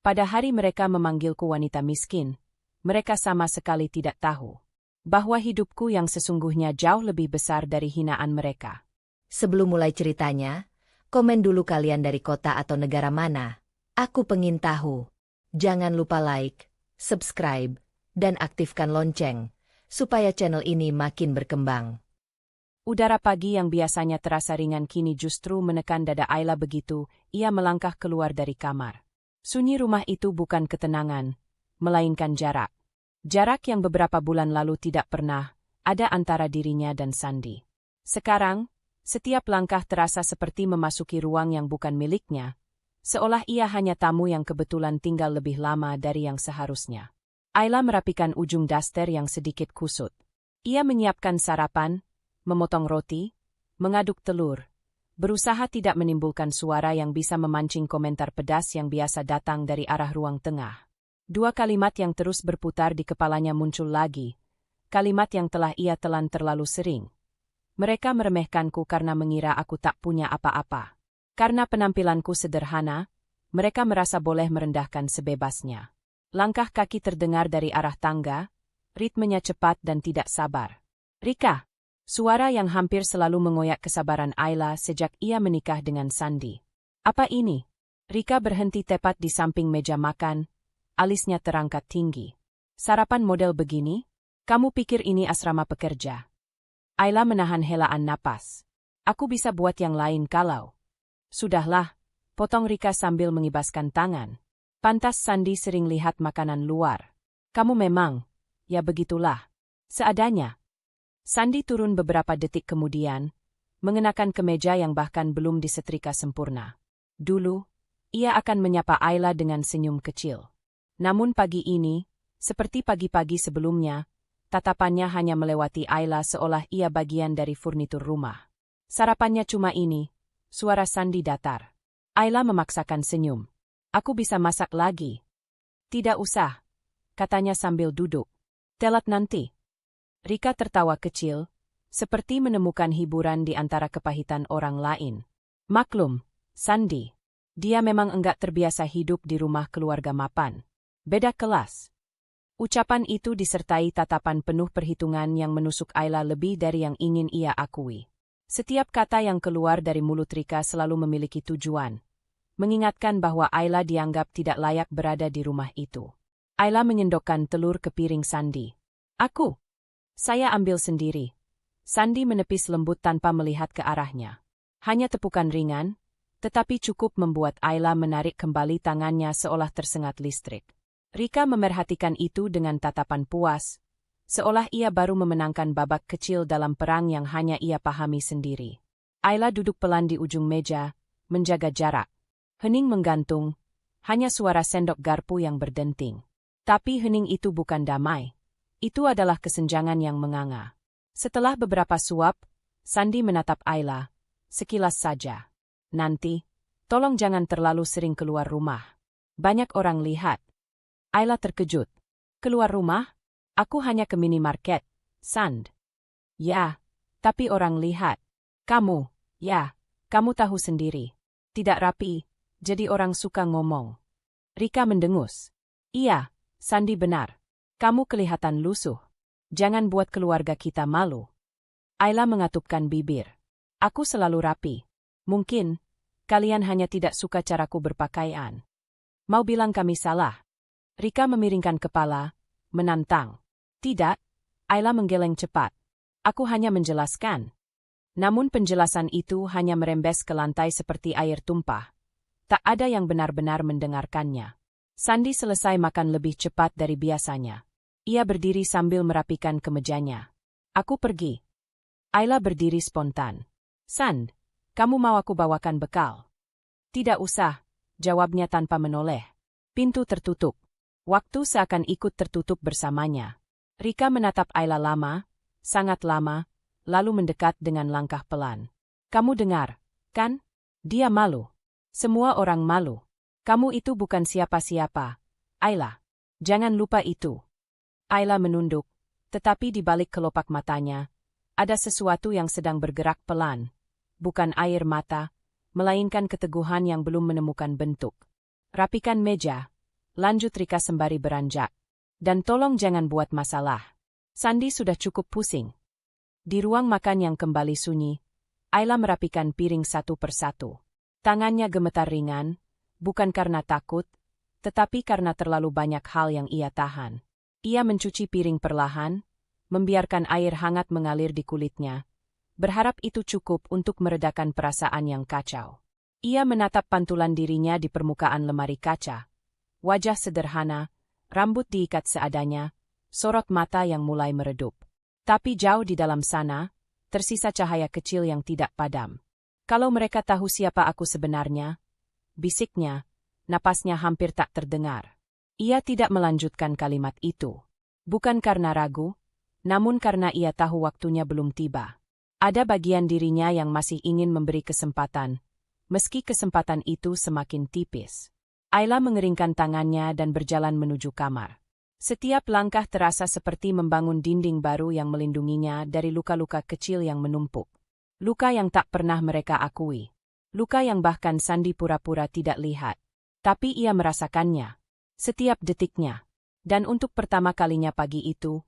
Pada hari mereka memanggilku wanita miskin, mereka sama sekali tidak tahu bahwa hidupku yang sesungguhnya jauh lebih besar dari hinaan mereka. Sebelum mulai ceritanya, komen dulu kalian dari kota atau negara mana. Aku pengen tahu. Jangan lupa like, subscribe, dan aktifkan lonceng, supaya channel ini makin berkembang. Udara pagi yang biasanya terasa ringan kini justru menekan dada Ayla begitu ia melangkah keluar dari kamar. Sunyi rumah itu bukan ketenangan, melainkan jarak. Jarak yang beberapa bulan lalu tidak pernah ada antara dirinya dan Sandi. Sekarang, setiap langkah terasa seperti memasuki ruang yang bukan miliknya, seolah ia hanya tamu yang kebetulan tinggal lebih lama dari yang seharusnya. Ayla merapikan ujung daster yang sedikit kusut. Ia menyiapkan sarapan, memotong roti, mengaduk telur, berusaha tidak menimbulkan suara yang bisa memancing komentar pedas yang biasa datang dari arah ruang tengah. Dua kalimat yang terus berputar di kepalanya muncul lagi, kalimat yang telah ia telan terlalu sering. Mereka meremehkanku karena mengira aku tak punya apa-apa. Karena penampilanku sederhana, mereka merasa boleh merendahkan sebebasnya. Langkah kaki terdengar dari arah tangga, ritmenya cepat dan tidak sabar. "Rika!" Suara yang hampir selalu mengoyak kesabaran Ayla sejak ia menikah dengan Sandi. "Apa ini?" Rika berhenti tepat di samping meja makan, alisnya terangkat tinggi. "Sarapan model begini? Kamu pikir ini asrama pekerja?" Ayla menahan helaan napas. "Aku bisa buat yang lain kalau..." "Sudahlah," potong Rika sambil mengibaskan tangan. "Pantas Sandi sering lihat makanan luar. Kamu memang, ya begitulah, seadanya." Sandi turun beberapa detik kemudian, mengenakan kemeja yang bahkan belum disetrika sempurna. Dulu, ia akan menyapa Ayla dengan senyum kecil. Namun pagi ini, seperti pagi-pagi sebelumnya, tatapannya hanya melewati Ayla seolah ia bagian dari furnitur rumah. "Sarapannya cuma ini," suara Sandi datar. Ayla memaksakan senyum. "Aku bisa masak lagi." "Tidak usah," katanya sambil duduk. "Telat nanti." Rika tertawa kecil, seperti menemukan hiburan di antara kepahitan orang lain. "Maklum, Sandi. Dia memang enggak terbiasa hidup di rumah keluarga mapan. Beda kelas." Ucapan itu disertai tatapan penuh perhitungan yang menusuk Ayla lebih dari yang ingin ia akui. Setiap kata yang keluar dari mulut Rika selalu memiliki tujuan, mengingatkan bahwa Ayla dianggap tidak layak berada di rumah itu. Ayla menyendokkan telur ke piring Sandi. Saya ambil sendiri." Sandi menepis lembut tanpa melihat ke arahnya. Hanya tepukan ringan, tetapi cukup membuat Ayla menarik kembali tangannya seolah tersengat listrik. Rika memerhatikan itu dengan tatapan puas, seolah ia baru memenangkan babak kecil dalam perang yang hanya ia pahami sendiri. Ayla duduk pelan di ujung meja, menjaga jarak. Hening menggantung, hanya suara sendok garpu yang berdenting. Tapi hening itu bukan damai. Itu adalah kesenjangan yang menganga. Setelah beberapa suap, Sandi menatap Ayla, sekilas saja. "Nanti, tolong jangan terlalu sering keluar rumah. Banyak orang lihat." Ayla terkejut. "Keluar rumah? Aku hanya ke minimarket, Sand." "Ya, tapi orang lihat." "Kamu, ya, kamu tahu sendiri. Tidak rapi, jadi orang suka ngomong." Rika mendengus. "Iya, Sandi benar. Kamu kelihatan lusuh. Jangan buat keluarga kita malu." Ayla mengatupkan bibir. "Aku selalu rapi. Mungkin, kalian hanya tidak suka caraku berpakaian. Mau bilang kami salah?" Rika memiringkan kepala, menantang. "Tidak," Ayla menggeleng cepat. "Aku hanya menjelaskan." Namun penjelasan itu hanya merembes ke lantai seperti air tumpah. Tak ada yang benar-benar mendengarkannya. Sandi selesai makan lebih cepat dari biasanya. Ia berdiri sambil merapikan kemejanya. "Aku pergi." Ayla berdiri spontan. "Sand, kamu mau aku bawakan bekal?" "Tidak usah," jawabnya tanpa menoleh. Pintu tertutup. Waktu seakan ikut tertutup bersamanya. Rika menatap Ayla lama, sangat lama, lalu mendekat dengan langkah pelan. "Kamu dengar, kan? Dia malu. Semua orang malu. Kamu itu bukan siapa-siapa, Ayla. Jangan lupa itu." Ayla menunduk, tetapi di balik kelopak matanya, ada sesuatu yang sedang bergerak pelan. Bukan air mata, melainkan keteguhan yang belum menemukan bentuk. "Rapikan meja," lanjut Rika sembari beranjak. Dan tolong jangan buat masalah. Sandy sudah cukup pusing. Di ruang makan yang kembali sunyi, Ayla merapikan piring satu persatu. Tangannya gemetar ringan, bukan karena takut, tetapi karena terlalu banyak hal yang ia tahan. Ia mencuci piring perlahan, membiarkan air hangat mengalir di kulitnya, berharap itu cukup untuk meredakan perasaan yang kacau. Ia menatap pantulan dirinya di permukaan lemari kaca. Wajah sederhana, rambut diikat seadanya, sorot mata yang mulai meredup. Tapi jauh di dalam sana, tersisa cahaya kecil yang tidak padam. Kalau mereka tahu siapa aku sebenarnya, bisiknya, napasnya hampir tak terdengar. Ia tidak melanjutkan kalimat itu. Bukan karena ragu, namun karena ia tahu waktunya belum tiba. Ada bagian dirinya yang masih ingin memberi kesempatan, meski kesempatan itu semakin tipis. Ayla mengeringkan tangannya dan berjalan menuju kamar. Setiap langkah terasa seperti membangun dinding baru yang melindunginya dari luka-luka kecil yang menumpuk. Luka yang tak pernah mereka akui. Luka yang bahkan Sandy pura-pura tidak lihat. Tapi ia merasakannya. Setiap detiknya. Dan untuk pertama kalinya pagi itu,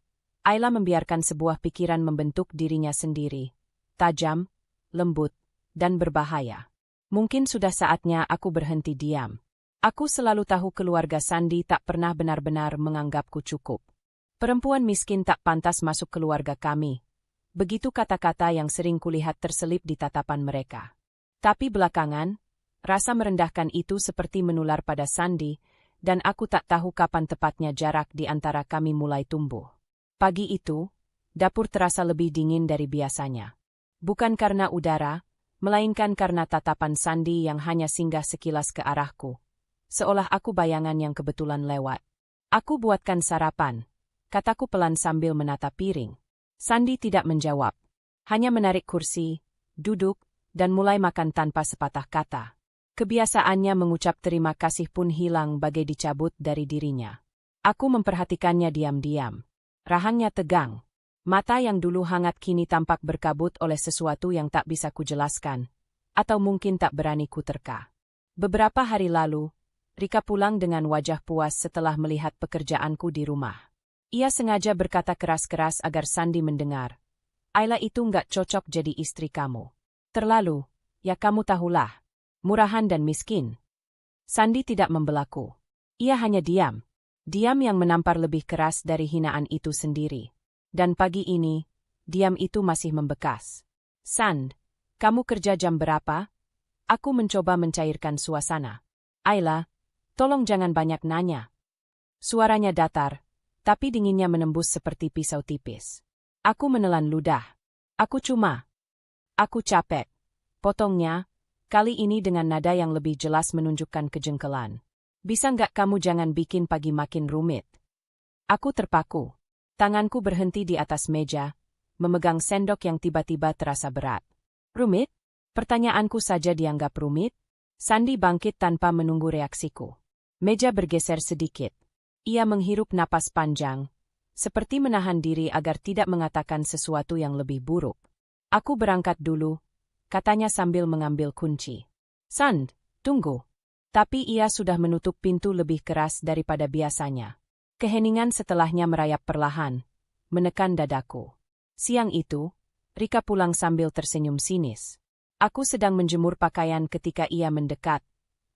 Ayla membiarkan sebuah pikiran membentuk dirinya sendiri. Tajam, lembut, dan berbahaya. Mungkin sudah saatnya aku berhenti diam. Aku selalu tahu keluarga Sandy tak pernah benar-benar menganggapku cukup. Perempuan miskin tak pantas masuk keluarga kami. Begitu kata-kata yang sering kulihat terselip di tatapan mereka. Tapi belakangan, rasa merendahkan itu seperti menular pada Sandy, dan aku tak tahu kapan tepatnya jarak di antara kami mulai tumbuh. Pagi itu, dapur terasa lebih dingin dari biasanya. Bukan karena udara, melainkan karena tatapan Sandy yang hanya singgah sekilas ke arahku. Seolah aku bayangan yang kebetulan lewat. Aku buatkan sarapan, kataku pelan sambil menatap piring. Sandy tidak menjawab. Hanya menarik kursi, duduk, dan mulai makan tanpa sepatah kata. Kebiasaannya mengucap terima kasih pun hilang bagai dicabut dari dirinya. Aku memperhatikannya diam-diam. Rahangnya tegang. Mata yang dulu hangat kini tampak berkabut oleh sesuatu yang tak bisa kujelaskan. Atau mungkin tak berani kuterka. Beberapa hari lalu, Rika pulang dengan wajah puas setelah melihat pekerjaanku di rumah. Ia sengaja berkata keras-keras agar Sandy mendengar. Ayla itu nggak cocok jadi istri kamu. Terlalu, ya kamu tahulah, murahan dan miskin. Sandy tidak membelaku. Ia hanya diam. Diam yang menampar lebih keras dari hinaan itu sendiri. Dan pagi ini, diam itu masih membekas. Sand, kamu kerja jam berapa? Aku mencoba mencairkan suasana. Ayla, tolong jangan banyak nanya. Suaranya datar, tapi dinginnya menembus seperti pisau tipis. Aku menelan ludah. Aku capek. Potongnya, kali ini dengan nada yang lebih jelas menunjukkan kejengkelan. Bisa nggak kamu jangan bikin pagi makin rumit? Aku terpaku. Tanganku berhenti di atas meja, memegang sendok yang tiba-tiba terasa berat. Rumit? Pertanyaanku saja dianggap rumit? Sandy bangkit tanpa menunggu reaksiku. Meja bergeser sedikit. Ia menghirup napas panjang, seperti menahan diri agar tidak mengatakan sesuatu yang lebih buruk. Aku berangkat dulu, katanya sambil mengambil kunci. Sand, tunggu. Tapi ia sudah menutup pintu lebih keras daripada biasanya. Keheningan setelahnya merayap perlahan, menekan dadaku. Siang itu, Rika pulang sambil tersenyum sinis. Aku sedang menjemur pakaian ketika ia mendekat,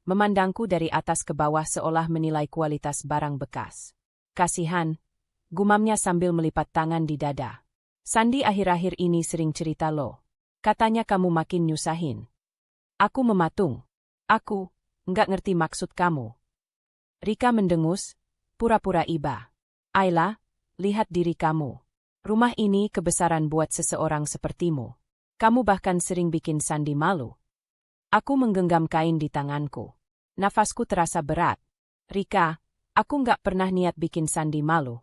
memandangku dari atas ke bawah seolah menilai kualitas barang bekas. Kasihan, gumamnya sambil melipat tangan di dada. Sandy akhir-akhir ini sering cerita lo. Katanya kamu makin nyusahin. Aku mematung. Aku nggak ngerti maksud kamu. Rika mendengus, pura-pura iba. Ayla, lihat diri kamu. Rumah ini kebesaran buat seseorang sepertimu. Kamu bahkan sering bikin Sandy malu. Aku menggenggam kain di tanganku. Nafasku terasa berat. Rika, aku nggak pernah niat bikin Sandy malu.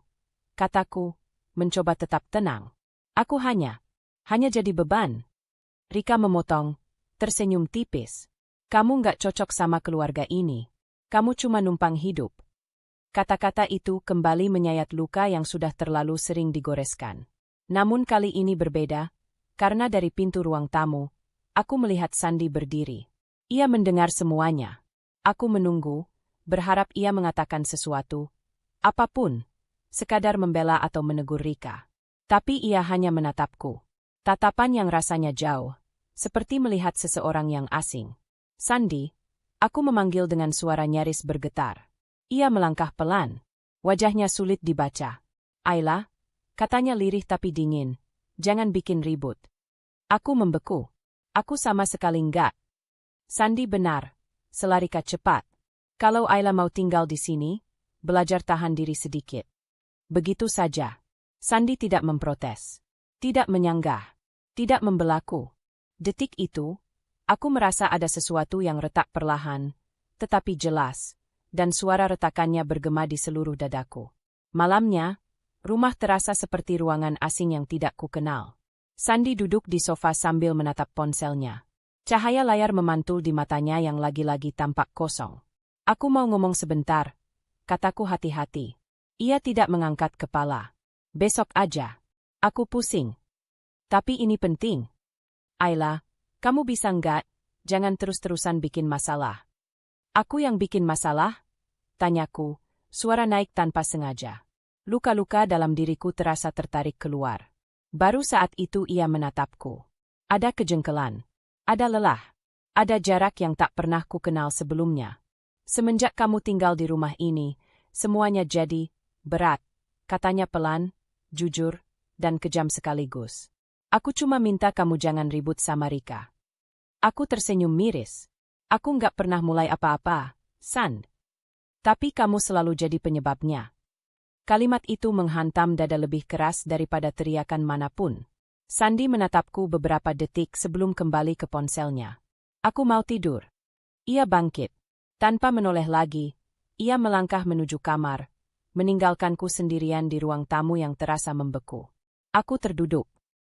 Kataku, mencoba tetap tenang. Aku hanya jadi beban. Rika memotong, tersenyum tipis. Kamu nggak cocok sama keluarga ini. Kamu cuma numpang hidup. Kata-kata itu kembali menyayat luka yang sudah terlalu sering digoreskan. Namun kali ini berbeda, karena dari pintu ruang tamu, aku melihat Sandy berdiri. Ia mendengar semuanya. Aku menunggu, berharap ia mengatakan sesuatu, apapun, sekadar membela atau menegur Rika. Tapi ia hanya menatapku. Tatapan yang rasanya jauh, seperti melihat seseorang yang asing. Sandy, aku memanggil dengan suara nyaris bergetar. Ia melangkah pelan. Wajahnya sulit dibaca. Ayla, katanya lirih tapi dingin, jangan bikin ribut. Aku membeku. Aku sama sekali enggak. Sandy benar, sela Rika cepat. Kalau Ayla mau tinggal di sini, belajar tahan diri sedikit. Begitu saja. Sandy tidak memprotes. Tidak menyanggah. Tidak membelaku. Detik itu, aku merasa ada sesuatu yang retak perlahan, tetapi jelas, dan suara retakannya bergema di seluruh dadaku. Malamnya, rumah terasa seperti ruangan asing yang tidak kukenal. Sandy duduk di sofa sambil menatap ponselnya. Cahaya layar memantul di matanya yang lagi-lagi tampak kosong. Aku mau ngomong sebentar, kataku hati-hati. Ia tidak mengangkat kepala. Besok aja. Aku pusing. Tapi ini penting. Ayla, kamu bisa enggak, jangan terus-terusan bikin masalah. Aku yang bikin masalah? Tanyaku, suara naik tanpa sengaja. Luka-luka dalam diriku terasa tertarik keluar. Baru saat itu ia menatapku. Ada kejengkelan. Ada lelah. Ada jarak yang tak pernah ku kenal sebelumnya. Semenjak kamu tinggal di rumah ini, semuanya jadi berat, katanya pelan, jujur, dan kejam sekaligus. Aku cuma minta kamu jangan ribut sama Rika. Aku tersenyum miris. Aku nggak pernah mulai apa-apa, Sand. Tapi kamu selalu jadi penyebabnya. Kalimat itu menghantam dada lebih keras daripada teriakan manapun. Sandy menatapku beberapa detik sebelum kembali ke ponselnya. Aku mau tidur. Ia bangkit. Tanpa menoleh lagi, ia melangkah menuju kamar, meninggalkanku sendirian di ruang tamu yang terasa membeku. Aku terduduk.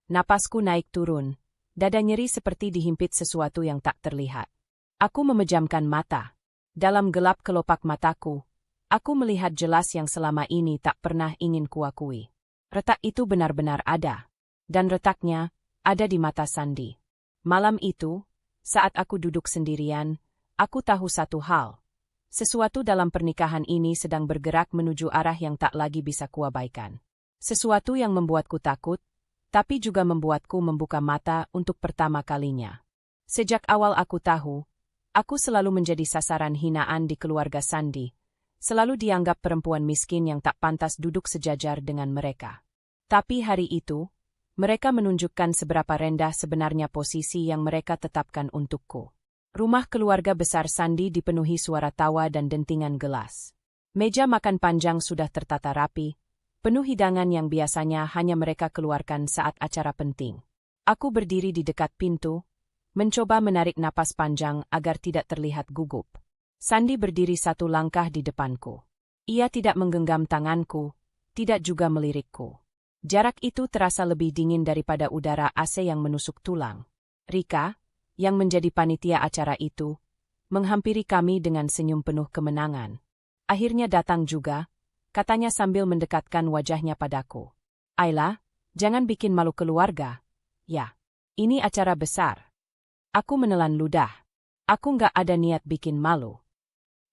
Napasku naik turun, dada nyeri seperti dihimpit sesuatu yang tak terlihat. Aku memejamkan mata. Dalam gelap kelopak mataku, aku melihat jelas yang selama ini tak pernah ingin kuakui. Retak itu benar-benar ada. Dan retaknya ada di mata Sandy. Malam itu, saat aku duduk sendirian, aku tahu satu hal. Sesuatu dalam pernikahan ini sedang bergerak menuju arah yang tak lagi bisa kuabaikan. Sesuatu yang membuatku takut, tapi juga membuatku membuka mata untuk pertama kalinya. Sejak awal aku tahu, aku selalu menjadi sasaran hinaan di keluarga Sandy, selalu dianggap perempuan miskin yang tak pantas duduk sejajar dengan mereka. Tapi hari itu, mereka menunjukkan seberapa rendah sebenarnya posisi yang mereka tetapkan untukku. Rumah keluarga besar Sandy dipenuhi suara tawa dan dentingan gelas. Meja makan panjang sudah tertata rapi, penuh hidangan yang biasanya hanya mereka keluarkan saat acara penting. Aku berdiri di dekat pintu, mencoba menarik napas panjang agar tidak terlihat gugup. Sandy berdiri satu langkah di depanku. Ia tidak menggenggam tanganku, tidak juga melirikku. Jarak itu terasa lebih dingin daripada udara AC yang menusuk tulang. Rika, yang menjadi panitia acara itu, menghampiri kami dengan senyum penuh kemenangan. Akhirnya datang juga, katanya sambil mendekatkan wajahnya padaku. Ayla, jangan bikin malu keluarga. Ya, ini acara besar. Aku menelan ludah. Aku nggak ada niat bikin malu.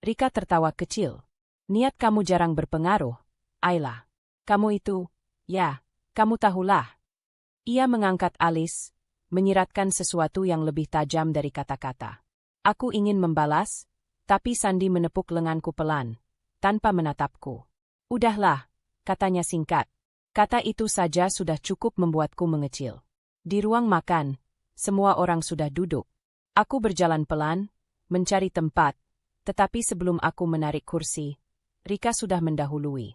Rika tertawa kecil. Niat kamu jarang berpengaruh, Ayla. Kamu itu, ya, kamu tahulah. Ia mengangkat alis, menyiratkan sesuatu yang lebih tajam dari kata-kata. Aku ingin membalas, tapi Sandy menepuk lenganku pelan, tanpa menatapku. Udahlah, katanya singkat. Kata itu saja sudah cukup membuatku mengecil. Di ruang makan, semua orang sudah duduk. Aku berjalan pelan, mencari tempat, tetapi sebelum aku menarik kursi, Rika sudah mendahului.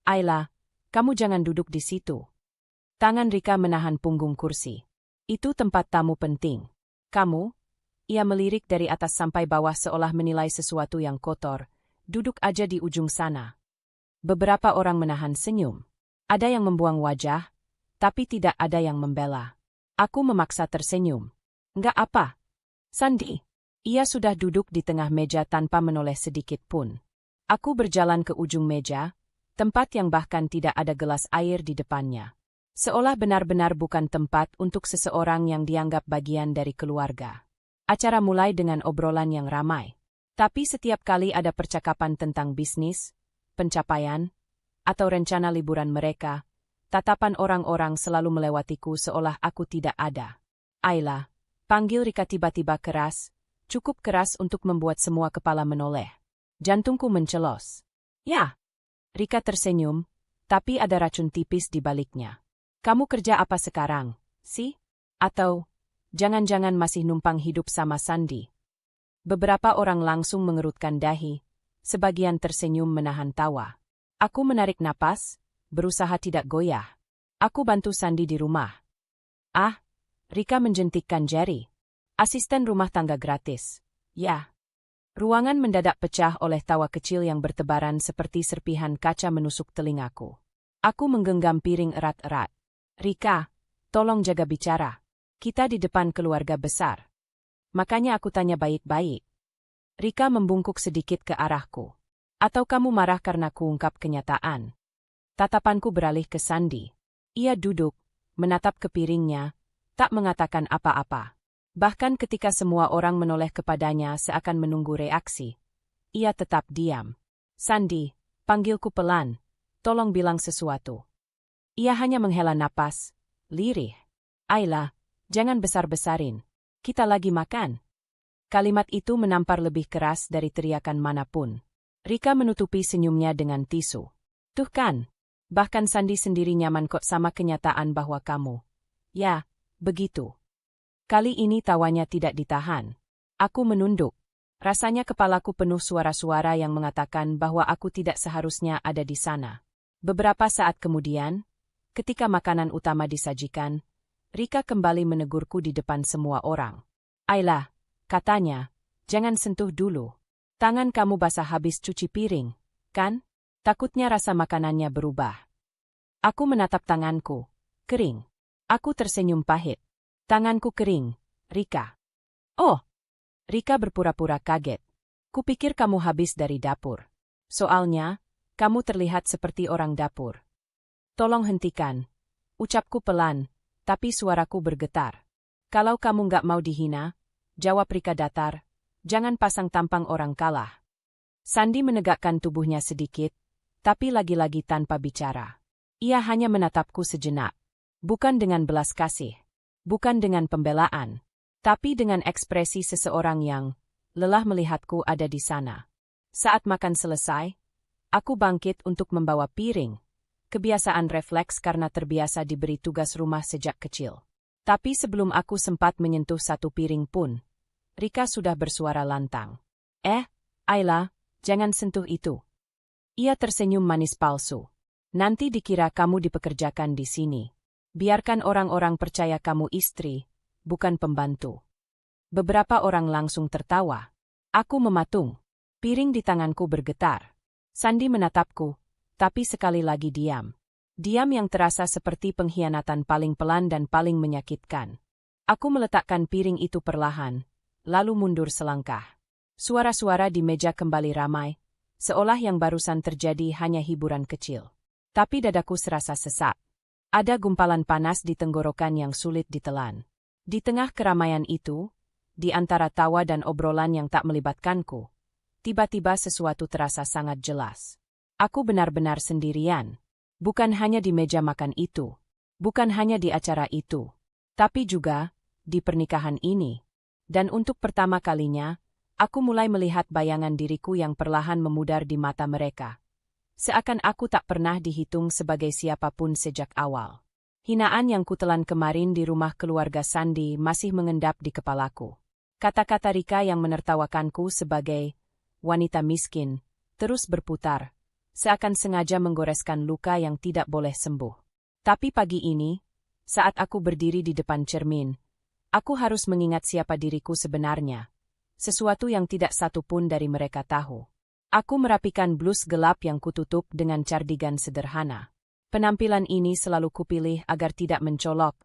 Ayla, kamu jangan duduk di situ. Tangan Rika menahan punggung kursi. Itu tempat tamu penting. Kamu, ia melirik dari atas sampai bawah seolah menilai sesuatu yang kotor, duduk aja di ujung sana. Beberapa orang menahan senyum. Ada yang membuang wajah, tapi tidak ada yang membela. Aku memaksa tersenyum. Enggak apa. Sandy. Ia sudah duduk di tengah meja tanpa menoleh sedikit pun. Aku berjalan ke ujung meja, tempat yang bahkan tidak ada gelas air di depannya. Seolah benar-benar bukan tempat untuk seseorang yang dianggap bagian dari keluarga. Acara mulai dengan obrolan yang ramai. Tapi setiap kali ada percakapan tentang bisnis, pencapaian, atau rencana liburan mereka, tatapan orang-orang selalu melewatiku seolah aku tidak ada. Ayla, panggil Rika tiba-tiba keras, cukup keras untuk membuat semua kepala menoleh. Jantungku mencelos. Ya, Rika tersenyum, tapi ada racun tipis di baliknya. Kamu kerja apa sekarang, sih? Atau, jangan-jangan masih numpang hidup sama Sandy? Beberapa orang langsung mengerutkan dahi, sebagian tersenyum menahan tawa. Aku menarik napas, berusaha tidak goyah. Aku bantu Sandy di rumah. Ah, Rika menjentikkan jari. Asisten rumah tangga gratis. Ya. Ruangan mendadak pecah oleh tawa kecil yang bertebaran seperti serpihan kaca menusuk telingaku. Aku menggenggam piring erat-erat. Rika, tolong jaga bicara. Kita di depan keluarga besar. Makanya aku tanya baik-baik. Rika membungkuk sedikit ke arahku. Atau kamu marah karena kuungkap kenyataan? Tatapanku beralih ke Sandy. Ia duduk, menatap ke piringnya, tak mengatakan apa-apa. Bahkan ketika semua orang menoleh kepadanya seakan menunggu reaksi, ia tetap diam. Sandy, panggilku pelan, tolong bilang sesuatu. Ia hanya menghela napas, lirih. Ayla, jangan besar-besarin. Kita lagi makan. Kalimat itu menampar lebih keras dari teriakan manapun. Rika menutupi senyumnya dengan tisu. Tuh kan, bahkan Sandy sendiri nyaman kok sama kenyataan bahwa kamu. Ya, begitu. Kali ini tawanya tidak ditahan. Aku menunduk. Rasanya kepalaku penuh suara-suara yang mengatakan bahwa aku tidak seharusnya ada di sana. Beberapa saat kemudian, ketika makanan utama disajikan, Rika kembali menegurku di depan semua orang. Ayla, katanya, jangan sentuh dulu. Tangan kamu basah habis cuci piring, kan? Takutnya rasa makanannya berubah. Aku menatap tanganku. Kering. Aku tersenyum pahit. Tanganku kering, Rika. Oh! Rika berpura-pura kaget. Kupikir kamu habis dari dapur. Soalnya, kamu terlihat seperti orang dapur. Tolong hentikan. Ucapku pelan, tapi suaraku bergetar. Kalau kamu nggak mau dihina, jawab Rika datar, jangan pasang tampang orang kalah. Sandy menegakkan tubuhnya sedikit, tapi lagi-lagi tanpa bicara. Ia hanya menatapku sejenak. Bukan dengan belas kasih. Bukan dengan pembelaan. Tapi dengan ekspresi seseorang yang lelah melihatku ada di sana. Saat makan selesai, aku bangkit untuk membawa piring. Kebiasaan refleks karena terbiasa diberi tugas rumah sejak kecil. Tapi sebelum aku sempat menyentuh satu piring pun, Rika sudah bersuara lantang. Ayla, jangan sentuh itu. Ia tersenyum manis palsu. Nanti dikira kamu dipekerjakan di sini. Biarkan orang-orang percaya kamu istri, bukan pembantu. Beberapa orang langsung tertawa. Aku mematung. Piring di tanganku bergetar. Sandy menatapku, tapi sekali lagi diam. Diam yang terasa seperti pengkhianatan paling pelan dan paling menyakitkan. Aku meletakkan piring itu perlahan, lalu mundur selangkah. Suara-suara di meja kembali ramai, seolah yang barusan terjadi hanya hiburan kecil. Tapi dadaku serasa sesak. Ada gumpalan panas di tenggorokan yang sulit ditelan. Di tengah keramaian itu, di antara tawa dan obrolan yang tak melibatkanku, tiba-tiba sesuatu terasa sangat jelas. Aku benar-benar sendirian. Bukan hanya di meja makan itu. Bukan hanya di acara itu. Tapi juga di pernikahan ini. Dan untuk pertama kalinya, aku mulai melihat bayangan diriku yang perlahan memudar di mata mereka. Seakan aku tak pernah dihitung sebagai siapapun sejak awal. Hinaan yang kutelan kemarin di rumah keluarga Sandy masih mengendap di kepalaku. Kata-kata Rika yang menertawakanku sebagai wanita miskin terus berputar, seakan sengaja menggoreskan luka yang tidak boleh sembuh. Tapi pagi ini, saat aku berdiri di depan cermin, aku harus mengingat siapa diriku sebenarnya. Sesuatu yang tidak satu pun dari mereka tahu. Aku merapikan blus gelap yang kututup dengan cardigan sederhana. Penampilan ini selalu kupilih agar tidak mencolok,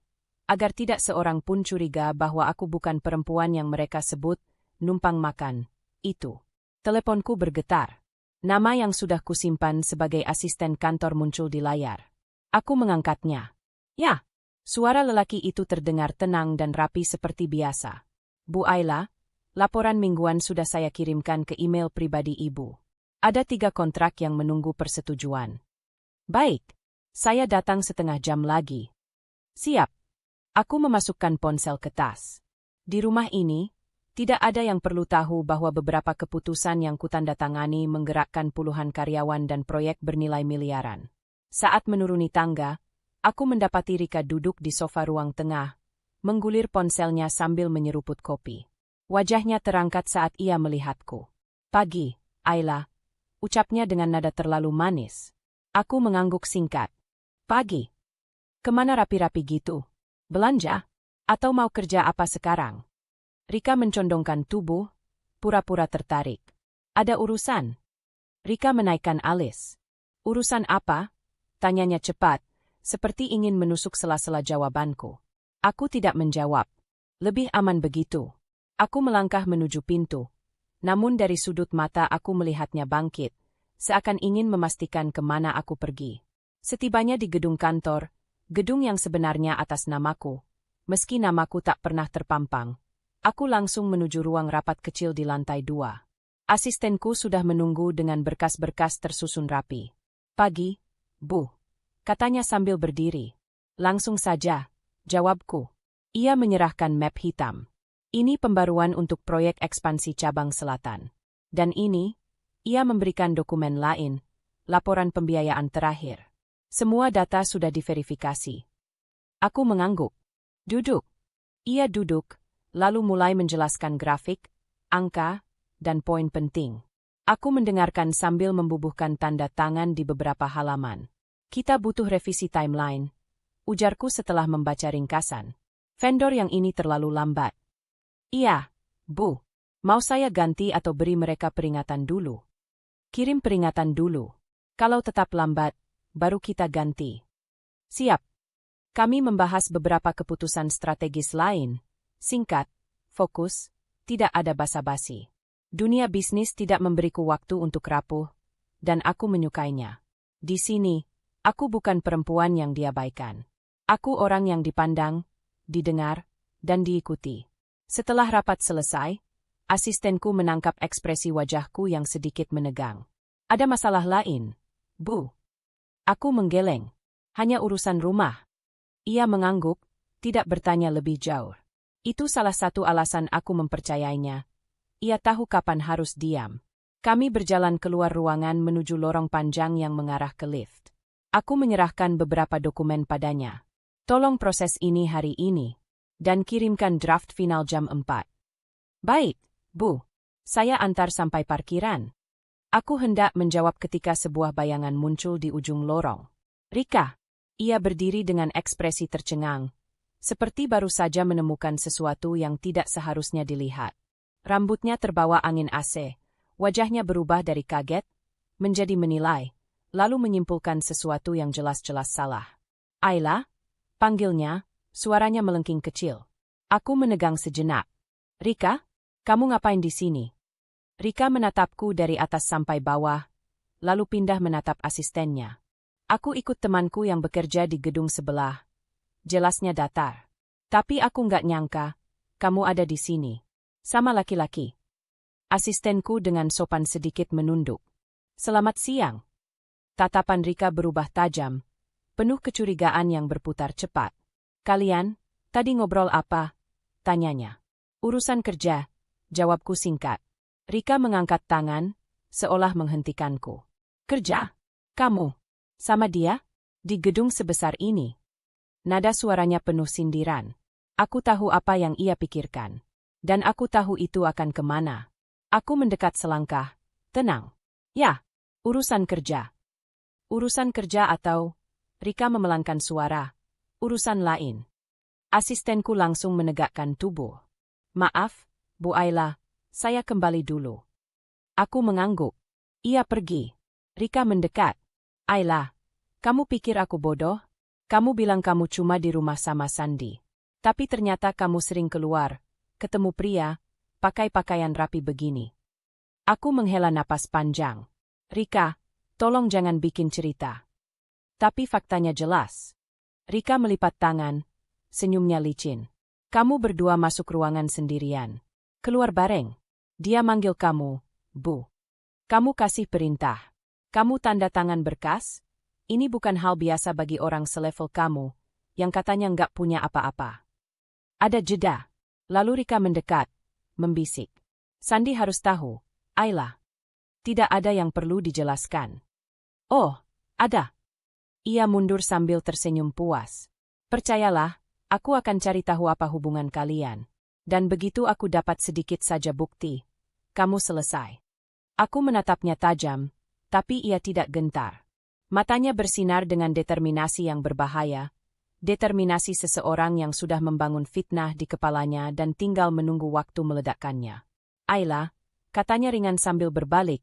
agar tidak seorang pun curiga bahwa aku bukan perempuan yang mereka sebut numpang makan. Itu. Teleponku bergetar. Nama yang sudah kusimpan sebagai asisten kantor muncul di layar. Aku mengangkatnya. Ya, suara lelaki itu terdengar tenang dan rapi seperti biasa. Bu Ayla, laporan mingguan sudah saya kirimkan ke email pribadi Ibu. Ada 3 kontrak yang menunggu persetujuan. Baik, saya datang setengah jam lagi. Siap. Aku memasukkan ponsel ke tas. Di rumah ini, tidak ada yang perlu tahu bahwa beberapa keputusan yang kutandatangani menggerakkan puluhan karyawan dan proyek bernilai miliaran. Saat menuruni tangga, aku mendapati Rika duduk di sofa ruang tengah, menggulir ponselnya sambil menyeruput kopi. Wajahnya terangkat saat ia melihatku. Pagi, Ayla, ucapnya dengan nada terlalu manis. Aku mengangguk singkat. Pagi. Kemana rapi-rapi gitu? Belanja? Atau mau kerja apa sekarang? Rika mencondongkan tubuh, pura-pura tertarik. Ada urusan? Rika menaikkan alis. Urusan apa? Tanyanya cepat, seperti ingin menusuk sela-sela jawabanku. Aku tidak menjawab. Lebih aman begitu. Aku melangkah menuju pintu. Namun dari sudut mata aku melihatnya bangkit, seakan ingin memastikan kemana aku pergi. Setibanya di gedung kantor, gedung yang sebenarnya atas namaku, meski namaku tak pernah terpampang, aku langsung menuju ruang rapat kecil di lantai 2. Asistenku sudah menunggu dengan berkas-berkas tersusun rapi. Pagi, Bu, katanya sambil berdiri. Langsung saja, jawabku. Ia menyerahkan map hitam. Ini pembaruan untuk proyek ekspansi cabang selatan. Dan ini, ia memberikan dokumen lain, laporan pembiayaan terakhir. Semua data sudah diverifikasi. Aku mengangguk. Duduk. Ia duduk, lalu mulai menjelaskan grafik, angka, dan poin penting. Aku mendengarkan sambil membubuhkan tanda tangan di beberapa halaman. Kita butuh revisi timeline, ujarku setelah membaca ringkasan. Vendor yang ini terlalu lambat. Iya, Bu. Mau saya ganti atau beri mereka peringatan dulu? Kirim peringatan dulu. Kalau tetap lambat, baru kita ganti. Siap. Kami membahas beberapa keputusan strategis lain. Singkat, fokus, tidak ada basa-basi. Dunia bisnis tidak memberiku waktu untuk rapuh, dan aku menyukainya. Di sini, aku bukan perempuan yang diabaikan. Aku orang yang dipandang, didengar, dan diikuti. Setelah rapat selesai, asistenku menangkap ekspresi wajahku yang sedikit menegang. Ada masalah lain, Bu? Aku menggeleng. Hanya urusan rumah. Ia mengangguk, tidak bertanya lebih jauh. Itu salah satu alasan aku mempercayainya. Ia tahu kapan harus diam. Kami berjalan keluar ruangan menuju lorong panjang yang mengarah ke lift. Aku menyerahkan beberapa dokumen padanya. Tolong proses ini hari ini. Dan kirimkan draft final jam 4. Baik, Bu. Saya antar sampai parkiran. Aku hendak menjawab ketika sebuah bayangan muncul di ujung lorong. Rika. Ia berdiri dengan ekspresi tercengang, seperti baru saja menemukan sesuatu yang tidak seharusnya dilihat. Rambutnya terbawa angin AC, wajahnya berubah dari kaget, menjadi menilai, lalu menyimpulkan sesuatu yang jelas-jelas salah. Ayla? Panggilnya. Suaranya melengking kecil. Aku menegang sejenak. Rika, kamu ngapain di sini? Rika menatapku dari atas sampai bawah, lalu pindah menatap asistennya. Aku ikut temanku yang bekerja di gedung sebelah. Jelasnya datar. Tapi aku nggak nyangka, kamu ada di sini. Sama laki-laki. Asistenku dengan sopan sedikit menunduk. Selamat siang. Tatapan Rika berubah tajam, penuh kecurigaan yang berputar cepat. Kalian, tadi ngobrol apa? Tanyanya. Urusan kerja, jawabku singkat. Rika mengangkat tangan, seolah menghentikanku. Kerja? Kamu? Sama dia? Di gedung sebesar ini? Nada suaranya penuh sindiran. Aku tahu apa yang ia pikirkan. Dan aku tahu itu akan kemana. Aku mendekat selangkah. Tenang. Ya, urusan kerja. Urusan kerja atau... Rika memelankan suara. Urusan lain. Asistenku langsung menegakkan tubuh. Maaf, Bu Ayla, saya kembali dulu. Aku mengangguk. Ia pergi. Rika mendekat. Ayla, kamu pikir aku bodoh? Kamu bilang kamu cuma di rumah sama Sandi. Tapi ternyata kamu sering keluar, ketemu pria, pakai pakaian rapi begini. Aku menghela napas panjang. Rika, tolong jangan bikin cerita. Tapi faktanya jelas. Rika melipat tangan, senyumnya licin. Kamu berdua masuk ruangan sendirian. Keluar bareng. Dia manggil kamu, Bu. Kamu kasih perintah. Kamu tanda tangan berkas? Ini bukan hal biasa bagi orang selevel kamu, yang katanya nggak punya apa-apa. Ada jeda. Lalu Rika mendekat, membisik. Sandy harus tahu, Ayla. Tidak ada yang perlu dijelaskan. Oh, ada. Ia mundur sambil tersenyum puas. Percayalah, aku akan cari tahu apa hubungan kalian. Dan begitu aku dapat sedikit saja bukti, kamu selesai. Aku menatapnya tajam, tapi ia tidak gentar. Matanya bersinar dengan determinasi yang berbahaya, determinasi seseorang yang sudah membangun fitnah di kepalanya dan tinggal menunggu waktu meledakkannya. Ayla, katanya ringan sambil berbalik,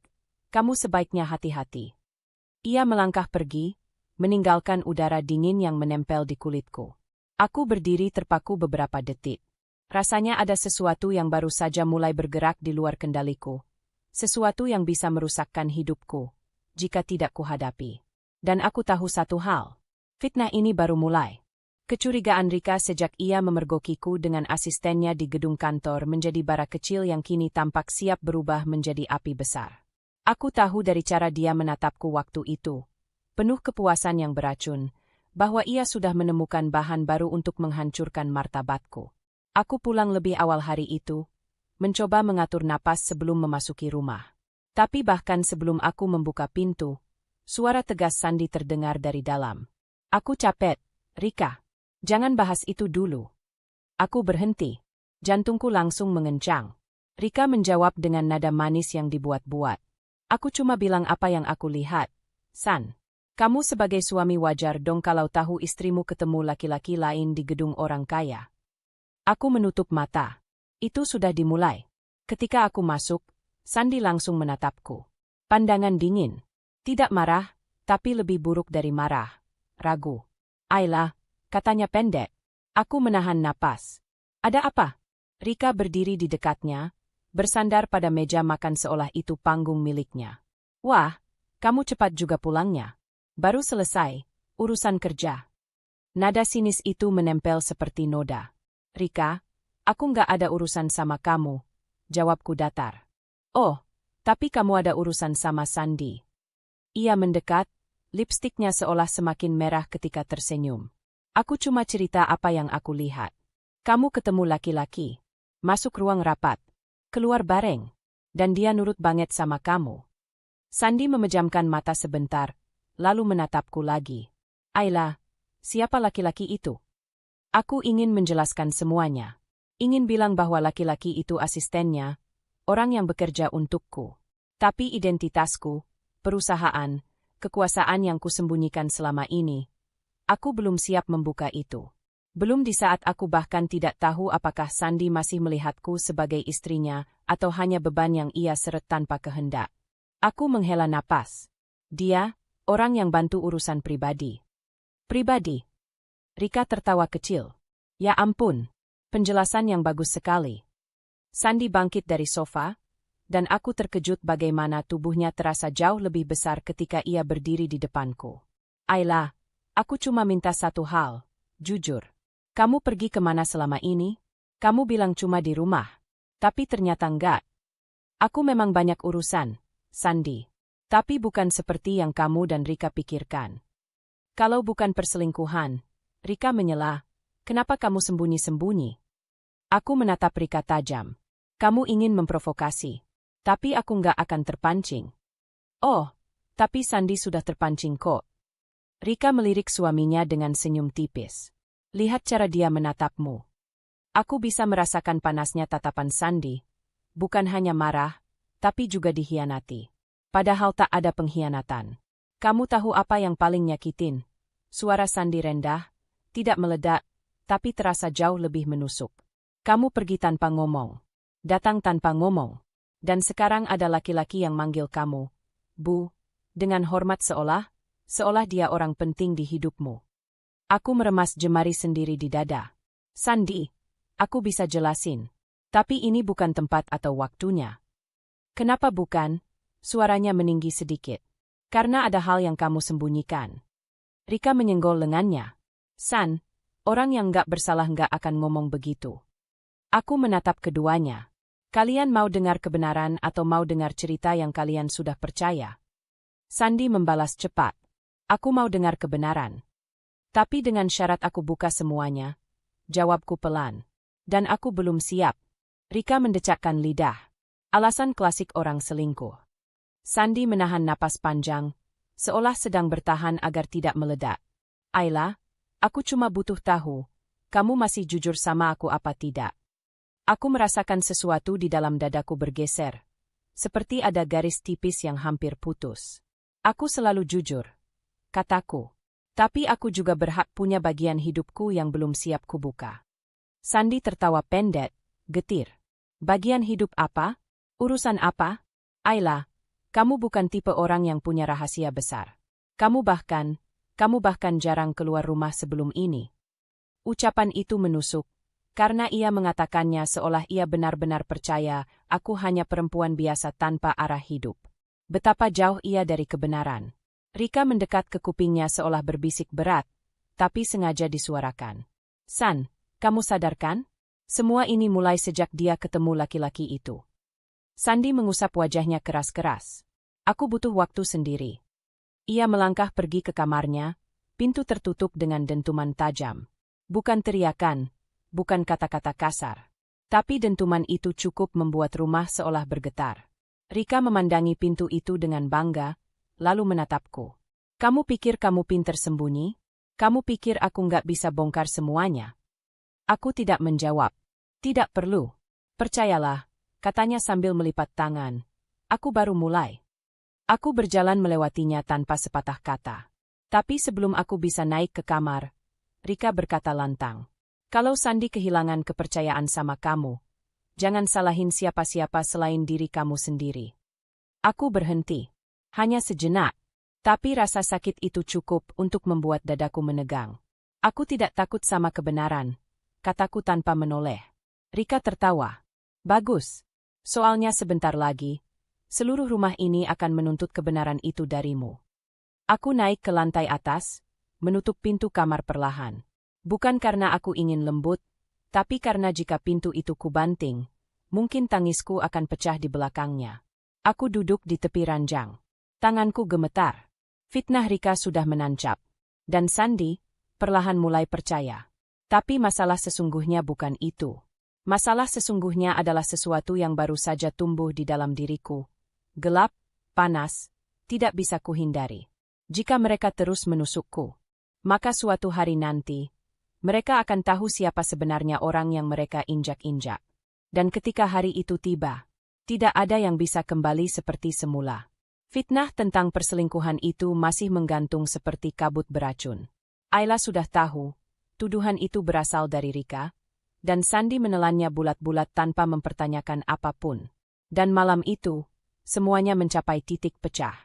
kamu sebaiknya hati-hati. Ia melangkah pergi, meninggalkan udara dingin yang menempel di kulitku. Aku berdiri terpaku beberapa detik. Rasanya ada sesuatu yang baru saja mulai bergerak di luar kendaliku. Sesuatu yang bisa merusakkan hidupku, jika tidak kuhadapi. Dan aku tahu satu hal. Fitnah ini baru mulai. Kecurigaan Rika sejak ia memergokiku dengan asistennya di gedung kantor menjadi bara kecil yang kini tampak siap berubah menjadi api besar. Aku tahu dari cara dia menatapku waktu itu, penuh kepuasan yang beracun, bahwa ia sudah menemukan bahan baru untuk menghancurkan martabatku. Aku pulang lebih awal hari itu, mencoba mengatur napas sebelum memasuki rumah. Tapi bahkan sebelum aku membuka pintu, suara tegas Sandy terdengar dari dalam. Aku capek, Rika. Jangan bahas itu dulu. Aku berhenti. Jantungku langsung mengencang. Rika menjawab dengan nada manis yang dibuat-buat. Aku cuma bilang apa yang aku lihat. San, kamu sebagai suami wajar dong kalau tahu istrimu ketemu laki-laki lain di gedung orang kaya. Aku menutup mata. Itu sudah dimulai. Ketika aku masuk, Sandy langsung menatapku. Pandangan dingin. Tidak marah, tapi lebih buruk dari marah. Ragu. Ayla, katanya pendek. Aku menahan napas. Ada apa? Rika berdiri di dekatnya, bersandar pada meja makan seolah itu panggung miliknya. Wah, kamu cepat juga pulangnya. Baru selesai, urusan kerja. Nada sinis itu menempel seperti noda. Rika, aku nggak ada urusan sama kamu, jawabku datar. Oh, tapi kamu ada urusan sama Sandy. Ia mendekat, lipstiknya seolah semakin merah ketika tersenyum. Aku cuma cerita apa yang aku lihat. Kamu ketemu laki-laki, masuk ruang rapat, keluar bareng, dan dia nurut banget sama kamu. Sandy memejamkan mata sebentar, lalu menatapku lagi. Ayla, siapa laki-laki itu? Aku ingin menjelaskan semuanya. Ingin bilang bahwa laki-laki itu asistennya, orang yang bekerja untukku. Tapi identitasku, perusahaan, kekuasaan yang kusembunyikan selama ini, aku belum siap membuka itu. Belum di saat aku bahkan tidak tahu apakah Sandy masih melihatku sebagai istrinya atau hanya beban yang ia seret tanpa kehendak. Aku menghela napas. Dia, orang yang bantu urusan pribadi. Pribadi? Rika tertawa kecil. Ya ampun, penjelasan yang bagus sekali. Sandy bangkit dari sofa, dan aku terkejut bagaimana tubuhnya terasa jauh lebih besar ketika ia berdiri di depanku. Ayla, aku cuma minta satu hal, jujur. Kamu pergi kemana selama ini? Kamu bilang cuma di rumah. Tapi ternyata enggak. Aku memang banyak urusan, Sandy. Tapi bukan seperti yang kamu dan Rika pikirkan. Kalau bukan perselingkuhan, Rika menyela, kenapa kamu sembunyi-sembunyi? Aku menatap Rika tajam. Kamu ingin memprovokasi. Tapi aku enggak akan terpancing. Oh, tapi Sandy sudah terpancing kok. Rika melirik suaminya dengan senyum tipis. Lihat cara dia menatapmu. Aku bisa merasakan panasnya tatapan Sandy. Bukan hanya marah, tapi juga dihianati. Padahal tak ada pengkhianatan. Kamu tahu apa yang paling nyakitin? Suara Sandy rendah, tidak meledak, tapi terasa jauh lebih menusuk. Kamu pergi tanpa ngomong. Datang tanpa ngomong. Dan sekarang ada laki-laki yang manggil kamu, Bu, dengan hormat seolah dia orang penting di hidupmu. Aku meremas jemari sendiri di dada. Sandy, aku bisa jelasin. Tapi ini bukan tempat atau waktunya. Kenapa bukan? Suaranya meninggi sedikit. Karena ada hal yang kamu sembunyikan. Rika menyenggol lengannya. San, orang yang nggak bersalah nggak akan ngomong begitu. Aku menatap keduanya. Kalian mau dengar kebenaran atau mau dengar cerita yang kalian sudah percaya? Sandy membalas cepat. Aku mau dengar kebenaran. Tapi dengan syarat aku buka semuanya. Jawabku pelan. Dan aku belum siap. Rika mendecakkan lidah. Alasan klasik orang selingkuh. Sandy menahan napas panjang, seolah sedang bertahan agar tidak meledak. Ayla, aku cuma butuh tahu, kamu masih jujur sama aku apa tidak? Aku merasakan sesuatu di dalam dadaku bergeser. Seperti ada garis tipis yang hampir putus. Aku selalu jujur, kataku. Tapi aku juga berhak punya bagian hidupku yang belum siap kubuka. Sandy tertawa pendek, getir. Bagian hidup apa? Urusan apa? Ayla, kamu bukan tipe orang yang punya rahasia besar. Kamu bahkan jarang keluar rumah sebelum ini. Ucapan itu menusuk. Karena ia mengatakannya seolah ia benar-benar percaya aku hanya perempuan biasa tanpa arah hidup. Betapa jauh ia dari kebenaran. Rika mendekat ke kupingnya seolah berbisik berat, tapi sengaja disuarakan. San, kamu sadarkan? Semua ini mulai sejak dia ketemu laki-laki itu. Sandy mengusap wajahnya keras-keras. Aku butuh waktu sendiri. Ia melangkah pergi ke kamarnya, pintu tertutup dengan dentuman tajam. Bukan teriakan. Bukan kata-kata kasar. Tapi dentuman itu cukup membuat rumah seolah bergetar. Rika memandangi pintu itu dengan bangga, lalu menatapku. Kamu pikir kamu pinter sembunyi? Kamu pikir aku nggak bisa bongkar semuanya? Aku tidak menjawab. Tidak perlu. Percayalah, katanya sambil melipat tangan. Aku baru mulai. Aku berjalan melewatinya tanpa sepatah kata. Tapi sebelum aku bisa naik ke kamar, Rika berkata lantang. Kalau Sandy kehilangan kepercayaan sama kamu, jangan salahin siapa-siapa selain diri kamu sendiri. Aku berhenti. Hanya sejenak. Tapi rasa sakit itu cukup untuk membuat dadaku menegang. Aku tidak takut sama kebenaran, kataku tanpa menoleh. Rika tertawa. Bagus. Soalnya sebentar lagi, seluruh rumah ini akan menuntut kebenaran itu darimu. Aku naik ke lantai atas, menutup pintu kamar perlahan. Bukan karena aku ingin lembut, tapi karena jika pintu itu kubanting, mungkin tangisku akan pecah di belakangnya. Aku duduk di tepi ranjang. Tanganku gemetar. Fitnah Rika sudah menancap. Dan Sandy, perlahan mulai percaya. Tapi masalah sesungguhnya bukan itu. Masalah sesungguhnya adalah sesuatu yang baru saja tumbuh di dalam diriku. Gelap, panas, tidak bisa kuhindari. Jika mereka terus menusukku, maka suatu hari nanti, mereka akan tahu siapa sebenarnya orang yang mereka injak-injak. Dan ketika hari itu tiba, tidak ada yang bisa kembali seperti semula. Fitnah tentang perselingkuhan itu masih menggantung seperti kabut beracun. Ayla sudah tahu, tuduhan itu berasal dari Rika, dan Sandy menelannya bulat-bulat tanpa mempertanyakan apapun. Dan malam itu, semuanya mencapai titik pecah.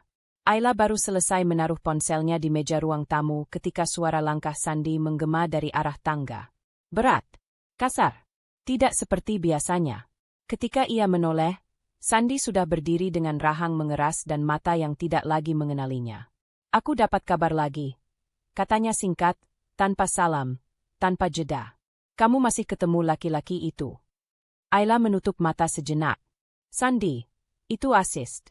Ayla baru selesai menaruh ponselnya di meja ruang tamu ketika suara langkah Sandy menggema dari arah tangga. Berat, kasar, tidak seperti biasanya. Ketika ia menoleh, Sandy sudah berdiri dengan rahang mengeras dan mata yang tidak lagi mengenalinya. Aku dapat kabar lagi, katanya singkat, tanpa salam, tanpa jeda. Kamu masih ketemu laki-laki itu? Ayla menutup mata sejenak. Sandy, itu asist.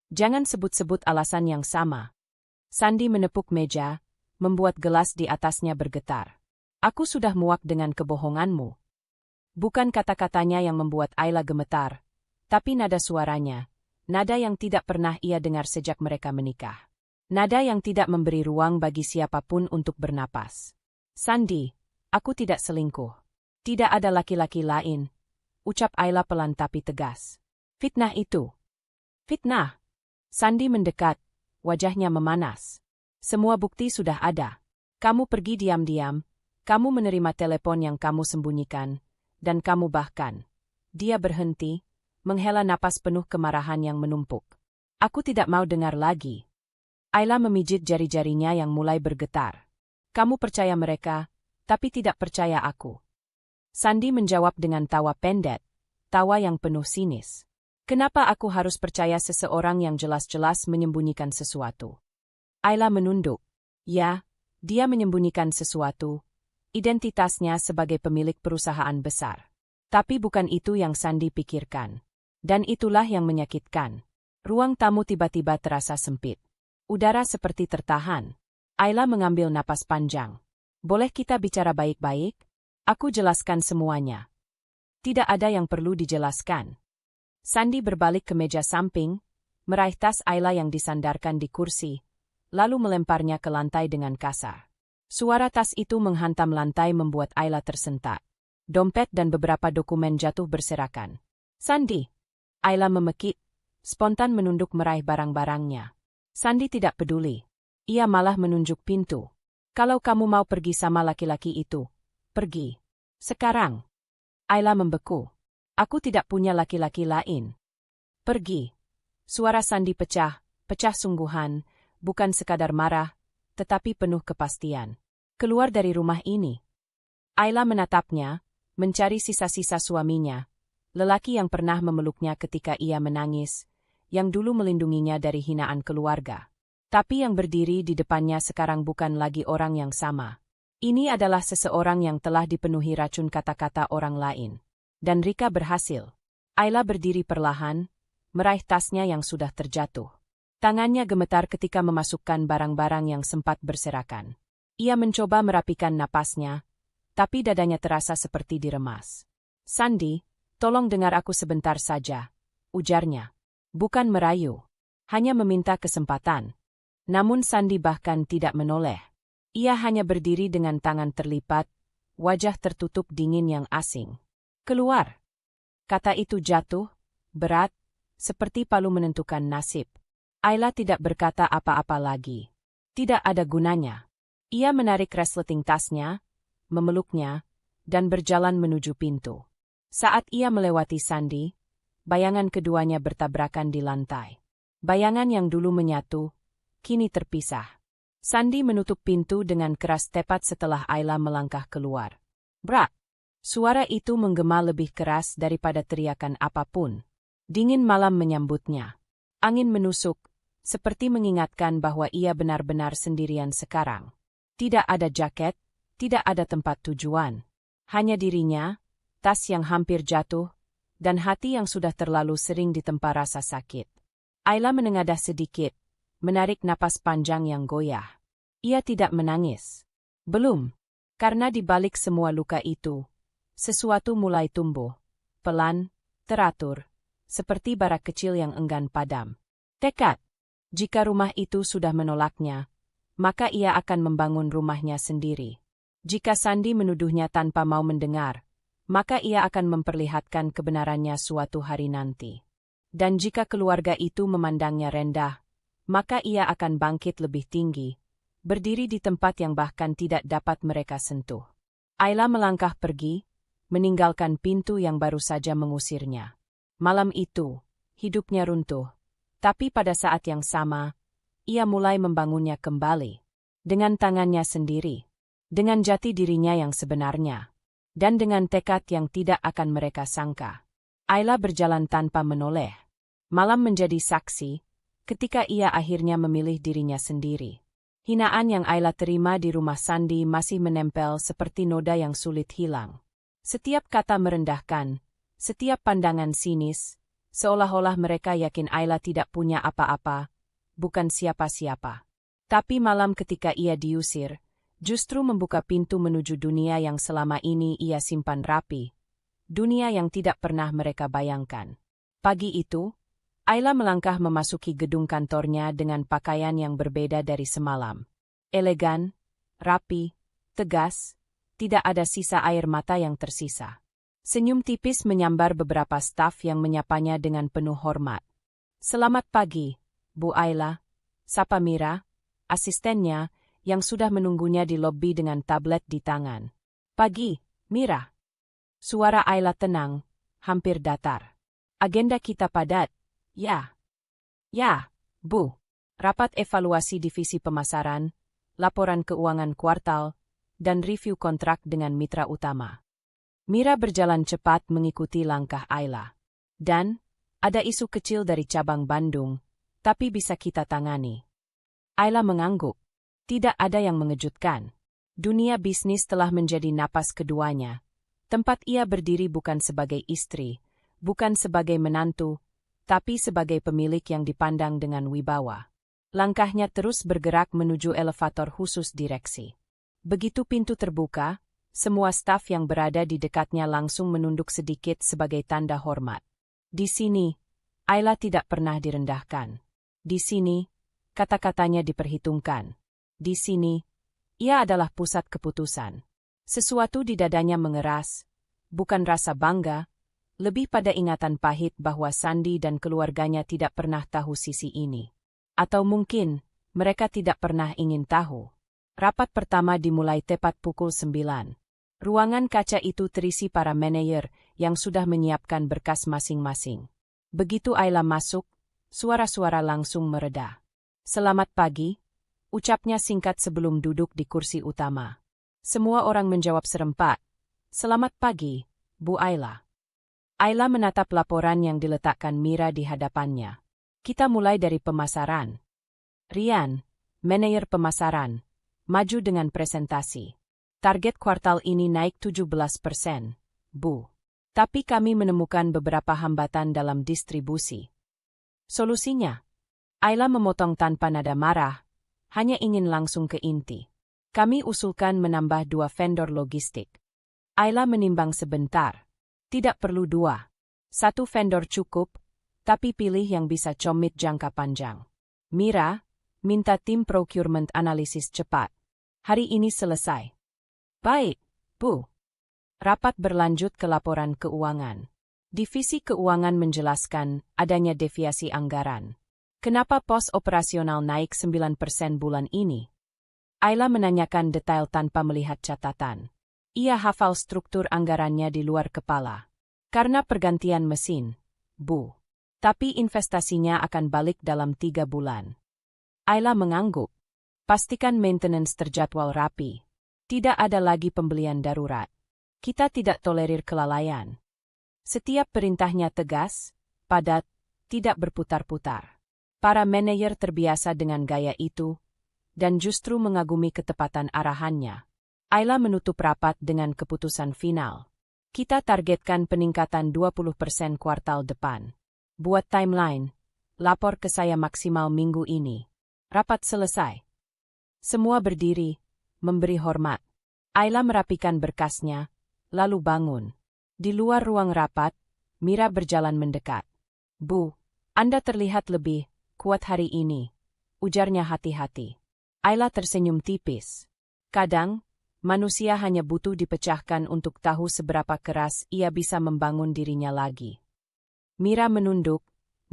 Jangan sebut-sebut alasan yang sama. Sandy menepuk meja, membuat gelas di atasnya bergetar. Aku sudah muak dengan kebohonganmu. Bukan kata-katanya yang membuat Ayla gemetar, tapi nada suaranya, nada yang tidak pernah ia dengar sejak mereka menikah. Nada yang tidak memberi ruang bagi siapapun untuk bernapas. Sandy, aku tidak selingkuh. Tidak ada laki-laki lain, ucap Ayla pelan tapi tegas. Fitnah itu. Fitnah. Sandy mendekat, wajahnya memanas. Semua bukti sudah ada. Kamu pergi diam-diam, kamu menerima telepon yang kamu sembunyikan, dan kamu bahkan. Dia berhenti, menghela napas penuh kemarahan yang menumpuk. Aku tidak mau dengar lagi. Ayla memijit jari-jarinya yang mulai bergetar. Kamu percaya mereka, tapi tidak percaya aku. Sandy menjawab dengan tawa pendek, tawa yang penuh sinis. Kenapa aku harus percaya seseorang yang jelas-jelas menyembunyikan sesuatu? Ayla menunduk. Ya, dia menyembunyikan sesuatu. Identitasnya sebagai pemilik perusahaan besar. Tapi bukan itu yang Sandi pikirkan. Dan itulah yang menyakitkan. Ruang tamu tiba-tiba terasa sempit. Udara seperti tertahan. Ayla mengambil napas panjang. Boleh kita bicara baik-baik? Aku jelaskan semuanya. Tidak ada yang perlu dijelaskan. Sandi berbalik ke meja samping, meraih tas Ayla yang disandarkan di kursi, lalu melemparnya ke lantai dengan kasar. Suara tas itu menghantam lantai membuat Ayla tersentak. Dompet dan beberapa dokumen jatuh berserakan. Sandi! Ayla memekik, spontan menunduk meraih barang-barangnya. Sandi tidak peduli. Ia malah menunjuk pintu. Kalau kamu mau pergi sama laki-laki itu, pergi. Sekarang. Ayla membeku. Aku tidak punya laki-laki lain. Pergi. Suara Sandi pecah sungguhan, bukan sekadar marah, tetapi penuh kepastian. Keluar dari rumah ini. Ayla menatapnya, mencari sisa-sisa suaminya, lelaki yang pernah memeluknya ketika ia menangis, yang dulu melindunginya dari hinaan keluarga. Tapi yang berdiri di depannya sekarang bukan lagi orang yang sama. Ini adalah seseorang yang telah dipenuhi racun kata-kata orang lain. Dan Rika berhasil. Ayla berdiri perlahan, meraih tasnya yang sudah terjatuh. Tangannya gemetar ketika memasukkan barang-barang yang sempat berserakan. Ia mencoba merapikan napasnya, tapi dadanya terasa seperti diremas. Sandi, tolong dengar aku sebentar saja, ujarnya. Bukan merayu, hanya meminta kesempatan. Namun Sandi bahkan tidak menoleh. Ia hanya berdiri dengan tangan terlipat, wajah tertutup dingin yang asing. Keluar. Kata itu jatuh, berat, seperti palu menentukan nasib. Ayla tidak berkata apa-apa lagi. Tidak ada gunanya. Ia menarik resleting tasnya, memeluknya, dan berjalan menuju pintu. Saat ia melewati Sandi, bayangan keduanya bertabrakan di lantai. Bayangan yang dulu menyatu, kini terpisah. Sandi menutup pintu dengan keras tepat setelah Ayla melangkah keluar. Brak! Suara itu menggema lebih keras daripada teriakan apapun. Dingin malam menyambutnya. Angin menusuk, seperti mengingatkan bahwa ia benar-benar sendirian sekarang. Tidak ada jaket, tidak ada tempat tujuan. Hanya dirinya, tas yang hampir jatuh, dan hati yang sudah terlalu sering ditempa rasa sakit. Ayla menengadah sedikit, menarik napas panjang yang goyah. Ia tidak menangis. Belum, karena di balik semua luka itu, sesuatu mulai tumbuh, pelan, teratur, seperti bara kecil yang enggan padam. Tekad, jika rumah itu sudah menolaknya, maka ia akan membangun rumahnya sendiri. Jika Sandi menuduhnya tanpa mau mendengar, maka ia akan memperlihatkan kebenarannya suatu hari nanti. Dan jika keluarga itu memandangnya rendah, maka ia akan bangkit lebih tinggi, berdiri di tempat yang bahkan tidak dapat mereka sentuh. Ayla melangkah pergi, meninggalkan pintu yang baru saja mengusirnya. Malam itu, hidupnya runtuh. Tapi pada saat yang sama, ia mulai membangunnya kembali. Dengan tangannya sendiri. Dengan jati dirinya yang sebenarnya. Dan dengan tekad yang tidak akan mereka sangka. Ayla berjalan tanpa menoleh. Malam menjadi saksi, ketika ia akhirnya memilih dirinya sendiri. Hinaan yang Ayla terima di rumah Sandi masih menempel seperti noda yang sulit hilang. Setiap kata merendahkan, setiap pandangan sinis, seolah-olah mereka yakin Ayla tidak punya apa-apa, bukan siapa-siapa. Tapi malam ketika ia diusir, justru membuka pintu menuju dunia yang selama ini ia simpan rapi. Dunia yang tidak pernah mereka bayangkan. Pagi itu, Ayla melangkah memasuki gedung kantornya dengan pakaian yang berbeda dari semalam. Elegan, rapi, tegas, tidak ada sisa air mata yang tersisa. Senyum tipis menyambar beberapa staf yang menyapanya dengan penuh hormat. Selamat pagi, Bu Ayla, sapa Mira, asistennya, yang sudah menunggunya di lobi dengan tablet di tangan. Pagi, Mira. Suara Ayla tenang, hampir datar. Agenda kita padat, ya. Ya, Bu. Rapat evaluasi divisi pemasaran, laporan keuangan kuartal, dan review kontrak dengan mitra utama. Mira berjalan cepat mengikuti langkah Ayla. Dan, ada isu kecil dari cabang Bandung, tapi bisa kita tangani. Ayla mengangguk. Tidak ada yang mengejutkan. Dunia bisnis telah menjadi napas keduanya. Tempat ia berdiri bukan sebagai istri, bukan sebagai menantu, tapi sebagai pemilik yang dipandang dengan wibawa. Langkahnya terus bergerak menuju elevator khusus direksi. Begitu pintu terbuka, semua staf yang berada di dekatnya langsung menunduk sedikit sebagai tanda hormat. Di sini, Ayla tidak pernah direndahkan. Di sini, kata-katanya diperhitungkan. Di sini, ia adalah pusat keputusan. Sesuatu di dadanya mengeras, bukan rasa bangga, lebih pada ingatan pahit bahwa Sandi dan keluarganya tidak pernah tahu sisi ini. Atau mungkin, mereka tidak pernah ingin tahu. Rapat pertama dimulai tepat pukul 9. Ruangan kaca itu terisi para manajer yang sudah menyiapkan berkas masing-masing. Begitu Ayla masuk, suara-suara langsung mereda. "Selamat pagi," ucapnya singkat sebelum duduk di kursi utama. Semua orang menjawab serempak, "Selamat pagi, Bu Ayla." Ayla menatap laporan yang diletakkan Mira di hadapannya. "Kita mulai dari pemasaran." Rian, manajer pemasaran, maju dengan presentasi. "Target kuartal ini naik 17%, Bu. Tapi kami menemukan beberapa hambatan dalam distribusi." "Solusinya?" Ayla memotong tanpa nada marah, hanya ingin langsung ke inti. "Kami usulkan menambah 2 vendor logistik." Ayla menimbang sebentar. "Tidak perlu 2. 1 vendor cukup, tapi pilih yang bisa comit jangka panjang." "Mira, minta tim procurement analisis cepat. Hari ini selesai." "Baik, Bu." Rapat berlanjut ke laporan keuangan. Divisi keuangan menjelaskan adanya deviasi anggaran. "Kenapa pos operasional naik 9% bulan ini?" Ayla menanyakan detail tanpa melihat catatan. Ia hafal struktur anggarannya di luar kepala. "Karena pergantian mesin, Bu. Tapi investasinya akan balik dalam 3 bulan." Ayla mengangguk. "Pastikan maintenance terjadwal rapi. Tidak ada lagi pembelian darurat. Kita tidak tolerir kelalaian." Setiap perintahnya tegas, padat, tidak berputar-putar. Para manajer terbiasa dengan gaya itu, dan justru mengagumi ketepatan arahannya. Ayla menutup rapat dengan keputusan final. "Kita targetkan peningkatan 20% kuartal depan. Buat timeline, lapor ke saya maksimal minggu ini." Rapat selesai. Semua berdiri, memberi hormat. Ayla merapikan berkasnya, lalu bangun. Di luar ruang rapat, Mira berjalan mendekat. "Bu, Anda terlihat lebih kuat hari ini," ujarnya hati-hati. Ayla tersenyum tipis. Kadang, manusia hanya butuh dipecahkan untuk tahu seberapa keras ia bisa membangun dirinya lagi. Mira menunduk,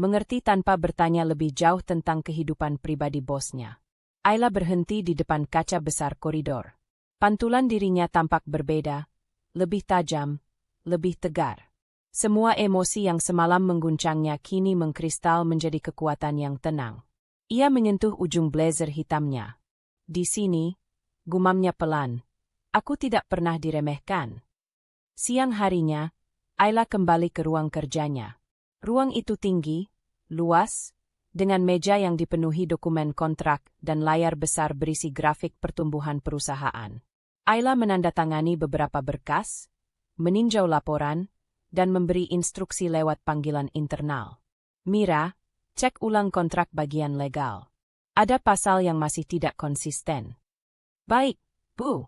mengerti tanpa bertanya lebih jauh tentang kehidupan pribadi bosnya. Ayla berhenti di depan kaca besar koridor. Pantulan dirinya tampak berbeda, lebih tajam, lebih tegar. Semua emosi yang semalam mengguncangnya kini mengkristal menjadi kekuatan yang tenang. Ia menyentuh ujung blazer hitamnya. "Di sini," gumamnya pelan, "aku tidak pernah diremehkan." Siang harinya, Ayla kembali ke ruang kerjanya. Ruang itu tinggi, luas, dengan meja yang dipenuhi dokumen kontrak dan layar besar berisi grafik pertumbuhan perusahaan. Ayla menandatangani beberapa berkas, meninjau laporan, dan memberi instruksi lewat panggilan internal. "Mira, cek ulang kontrak bagian legal. Ada pasal yang masih tidak konsisten." "Baik, Bu."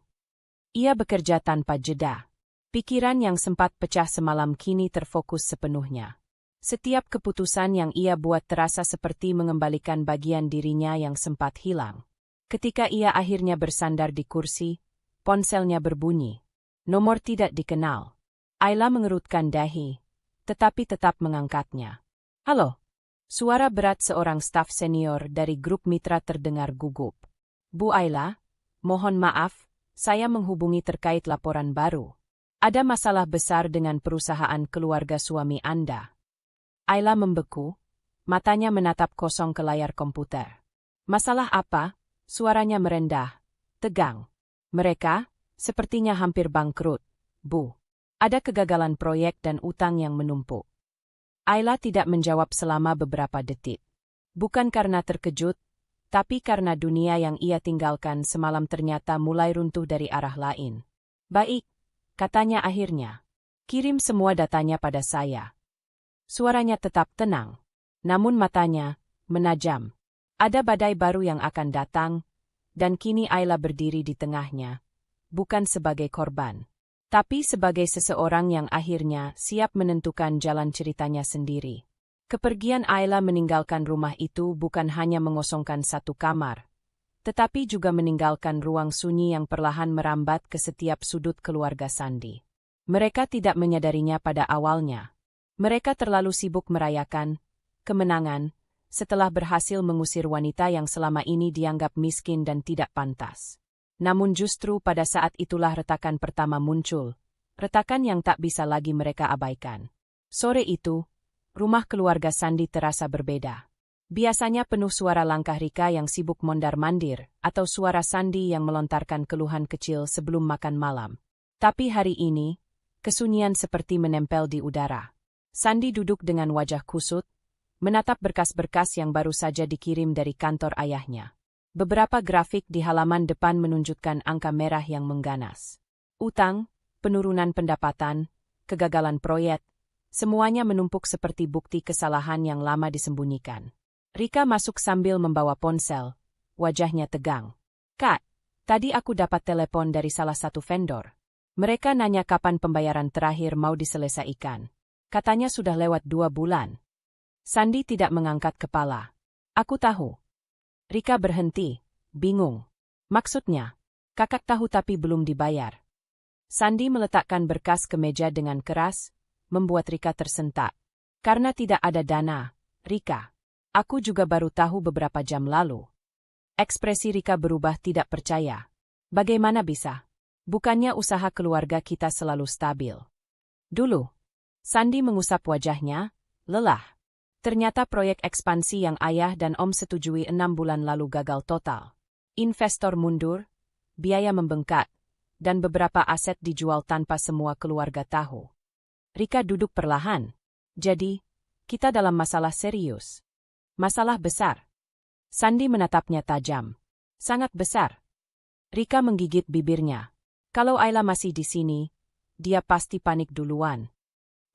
Ia bekerja tanpa jeda. Pikiran yang sempat pecah semalam kini terfokus sepenuhnya. Setiap keputusan yang ia buat terasa seperti mengembalikan bagian dirinya yang sempat hilang. Ketika ia akhirnya bersandar di kursi, ponselnya berbunyi. Nomor tidak dikenal. Ayla mengerutkan dahi, tetapi tetap mengangkatnya. "Halo." Suara berat seorang staf senior dari grup mitra terdengar gugup. "Bu Ayla, mohon maaf, saya menghubungi terkait laporan baru. Ada masalah besar dengan perusahaan keluarga suami Anda." Ayla membeku, matanya menatap kosong ke layar komputer. "Masalah apa?" Suaranya merendah, tegang. "Mereka, sepertinya hampir bangkrut, Bu. Ada kegagalan proyek dan utang yang menumpuk." Ayla tidak menjawab selama beberapa detik. Bukan karena terkejut, tapi karena dunia yang ia tinggalkan semalam ternyata mulai runtuh dari arah lain. "Baik, katanya akhirnya. Kirim semua datanya pada saya. Suaranya tetap tenang, namun matanya menajam. Ada badai baru yang akan datang, dan kini Ayla berdiri di tengahnya, bukan sebagai korban, tapi sebagai seseorang yang akhirnya siap menentukan jalan ceritanya sendiri. Kepergian Ayla meninggalkan rumah itu bukan hanya mengosongkan satu kamar, tetapi juga meninggalkan ruang sunyi yang perlahan merambat ke setiap sudut keluarga Sandi. Mereka tidak menyadarinya pada awalnya. Mereka terlalu sibuk merayakan kemenangan setelah berhasil mengusir wanita yang selama ini dianggap miskin dan tidak pantas. Namun justru pada saat itulah retakan pertama muncul, retakan yang tak bisa lagi mereka abaikan. Sore itu, rumah keluarga Sandi terasa berbeda. Biasanya penuh suara langkah Rika yang sibuk mondar-mandir, atau suara Sandi yang melontarkan keluhan kecil sebelum makan malam. Tapi hari ini, kesunyian seperti menempel di udara. Sandi duduk dengan wajah kusut, menatap berkas-berkas yang baru saja dikirim dari kantor ayahnya. Beberapa grafik di halaman depan menunjukkan angka merah yang mengganas. Utang, penurunan pendapatan, kegagalan proyek, semuanya menumpuk seperti bukti kesalahan yang lama disembunyikan. Rika masuk sambil membawa ponsel, wajahnya tegang. "Kak, tadi aku dapat telepon dari salah satu vendor. Mereka nanya kapan pembayaran terakhir mau diselesaikan. Katanya sudah lewat 2 bulan. Sandi tidak mengangkat kepala. "Aku tahu." Rika berhenti, bingung. "Maksudnya, kakak tahu tapi belum dibayar." Sandi meletakkan berkas ke meja dengan keras, membuat Rika tersentak. "Karena tidak ada dana, Rika. Aku juga baru tahu beberapa jam lalu." Ekspresi Rika berubah tidak percaya. "Bagaimana bisa? Bukannya usaha keluarga kita selalu stabil?" "Dulu." Sandi mengusap wajahnya, lelah. Ternyata proyek ekspansi yang ayah dan om setujui 6 bulan lalu gagal total. Investor mundur, biaya membengkak, dan beberapa aset dijual tanpa semua keluarga tahu. Rika duduk perlahan. "Jadi, kita dalam masalah serius. Masalah besar." Sandi menatapnya tajam. "Sangat besar." Rika menggigit bibirnya. Kalau Ayla masih di sini, dia pasti panik duluan.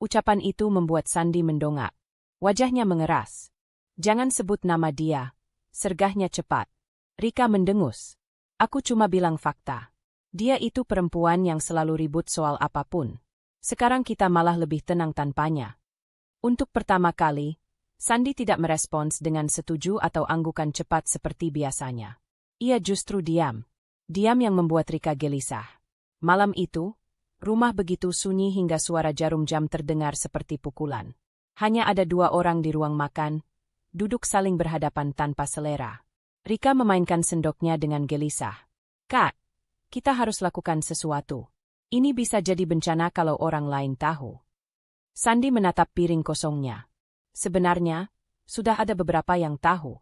Ucapan itu membuat Sandi mendongak. Wajahnya mengeras. "Jangan sebut nama dia," sergahnya cepat. Rika mendengus. "Aku cuma bilang fakta. Dia itu perempuan yang selalu ribut soal apapun. Sekarang kita malah lebih tenang tanpanya." Untuk pertama kali, Sandi tidak merespons dengan setuju atau anggukan cepat seperti biasanya. Ia justru diam. Diam yang membuat Rika gelisah. Malam itu, rumah begitu sunyi hingga suara jarum jam terdengar seperti pukulan. Hanya ada 2 orang di ruang makan, duduk saling berhadapan tanpa selera. Rika memainkan sendoknya dengan gelisah. "Kak, kita harus lakukan sesuatu. Ini bisa jadi bencana kalau orang lain tahu." Sandi menatap piring kosongnya. "Sebenarnya, sudah ada beberapa yang tahu."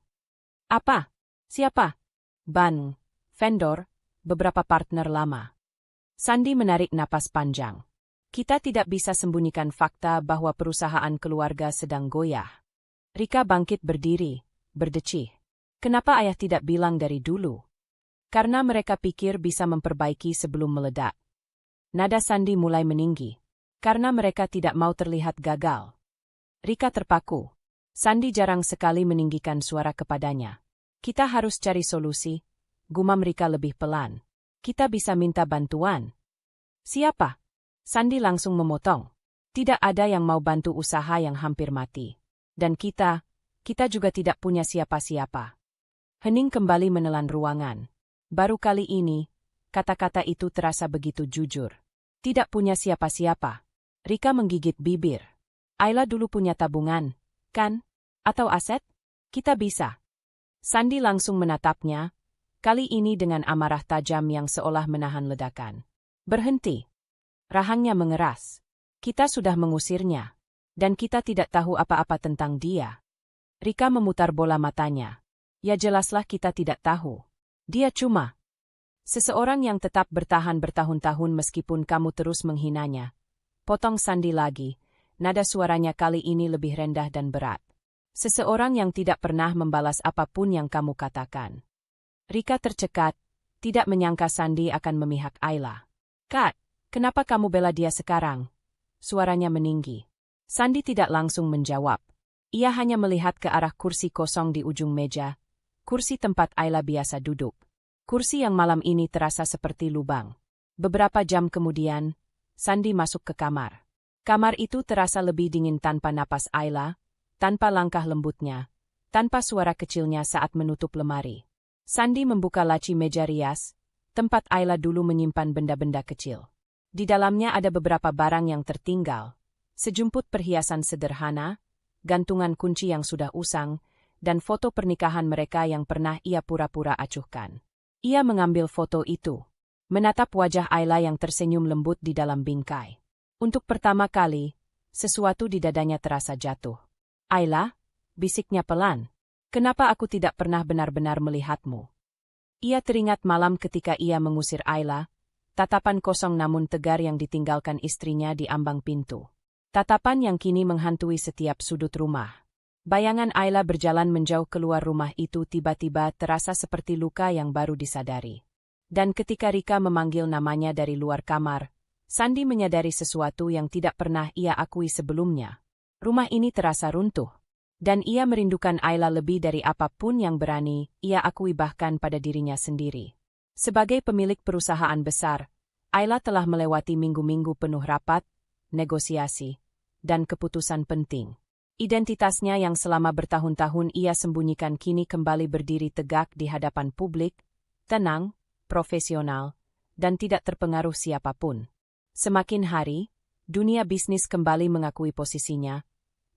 "Apa? Siapa?" "Ban, vendor, beberapa partner lama." Sandi menarik napas panjang. "Kita tidak bisa sembunyikan fakta bahwa perusahaan keluarga sedang goyah." Rika bangkit berdiri, berdecih. "Kenapa ayah tidak bilang dari dulu?" "Karena mereka pikir bisa memperbaiki sebelum meledak." Nada Sandi mulai meninggi. "Karena mereka tidak mau terlihat gagal." Rika terpaku. Sandi jarang sekali meninggikan suara kepadanya. "Kita harus cari solusi," gumam Rika lebih pelan. "Kita bisa minta bantuan." "Siapa?" Sandi langsung memotong. "Tidak ada yang mau bantu usaha yang hampir mati. Dan kita juga tidak punya siapa-siapa." Hening kembali menelan ruangan. Baru kali ini, kata-kata itu terasa begitu jujur. "Tidak punya siapa-siapa." Rika menggigit bibir. "Ayla dulu punya tabungan, kan? Atau aset? Kita bisa." Sandi langsung menatapnya, kali ini dengan amarah tajam yang seolah menahan ledakan. "Berhenti." Rahangnya mengeras. "Kita sudah mengusirnya. Dan kita tidak tahu apa-apa tentang dia." Rika memutar bola matanya. "Ya jelaslah kita tidak tahu. Dia cuma seseorang yang tetap bertahan bertahun-tahun meskipun kamu terus menghinanya." Potong Sandi lagi, nada suaranya kali ini lebih rendah dan berat. "Seseorang yang tidak pernah membalas apapun yang kamu katakan." Rika tercekat, tidak menyangka Sandi akan memihak Ayla. "Kak, Kenapa kamu bela dia sekarang? Suaranya meninggi. Sandy tidak langsung menjawab. Ia hanya melihat ke arah kursi kosong di ujung meja, kursi tempat Ayla biasa duduk. Kursi yang malam ini terasa seperti lubang. Beberapa jam kemudian, Sandy masuk ke kamar. Kamar itu terasa lebih dingin tanpa napas Ayla, tanpa langkah lembutnya, tanpa suara kecilnya saat menutup lemari. Sandy membuka laci meja rias, tempat Ayla dulu menyimpan benda-benda kecil. Di dalamnya ada beberapa barang yang tertinggal, sejumput perhiasan sederhana, gantungan kunci yang sudah usang, dan foto pernikahan mereka yang pernah ia pura-pura acuhkan. Ia mengambil foto itu, menatap wajah Ayla yang tersenyum lembut di dalam bingkai. Untuk pertama kali, sesuatu di dadanya terasa jatuh. Ayla, bisiknya pelan. Kenapa aku tidak pernah benar-benar melihatmu? Ia teringat malam ketika ia mengusir Ayla, tatapan kosong namun tegar yang ditinggalkan istrinya di ambang pintu. Tatapan yang kini menghantui setiap sudut rumah. Bayangan Ayla berjalan menjauh keluar rumah itu tiba-tiba terasa seperti luka yang baru disadari. Dan ketika Rika memanggil namanya dari luar kamar, Sandy menyadari sesuatu yang tidak pernah ia akui sebelumnya. Rumah ini terasa runtuh. Dan ia merindukan Ayla lebih dari apapun yang berani ia akui bahkan pada dirinya sendiri. Sebagai pemilik perusahaan besar, Ayla telah melewati minggu-minggu penuh rapat, negosiasi, dan keputusan penting. Identitasnya yang selama bertahun-tahun ia sembunyikan kini kembali berdiri tegak di hadapan publik, tenang, profesional, dan tidak terpengaruh siapapun. Semakin hari, dunia bisnis kembali mengakui posisinya,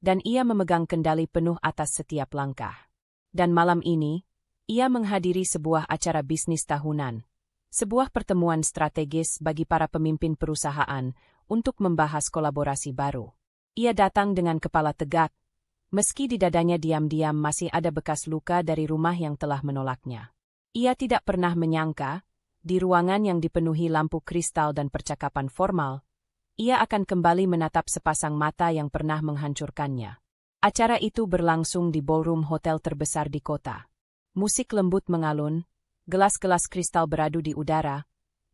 dan ia memegang kendali penuh atas setiap langkah. Dan malam ini, ia menghadiri sebuah acara bisnis tahunan, sebuah pertemuan strategis bagi para pemimpin perusahaan untuk membahas kolaborasi baru. Ia datang dengan kepala tegak, meski di dadanya diam-diam masih ada bekas luka dari rumah yang telah menolaknya. Ia tidak pernah menyangka, di ruangan yang dipenuhi lampu kristal dan percakapan formal, ia akan kembali menatap sepasang mata yang pernah menghancurkannya. Acara itu berlangsung di ballroom hotel terbesar di kota. Musik lembut mengalun, gelas-gelas kristal beradu di udara,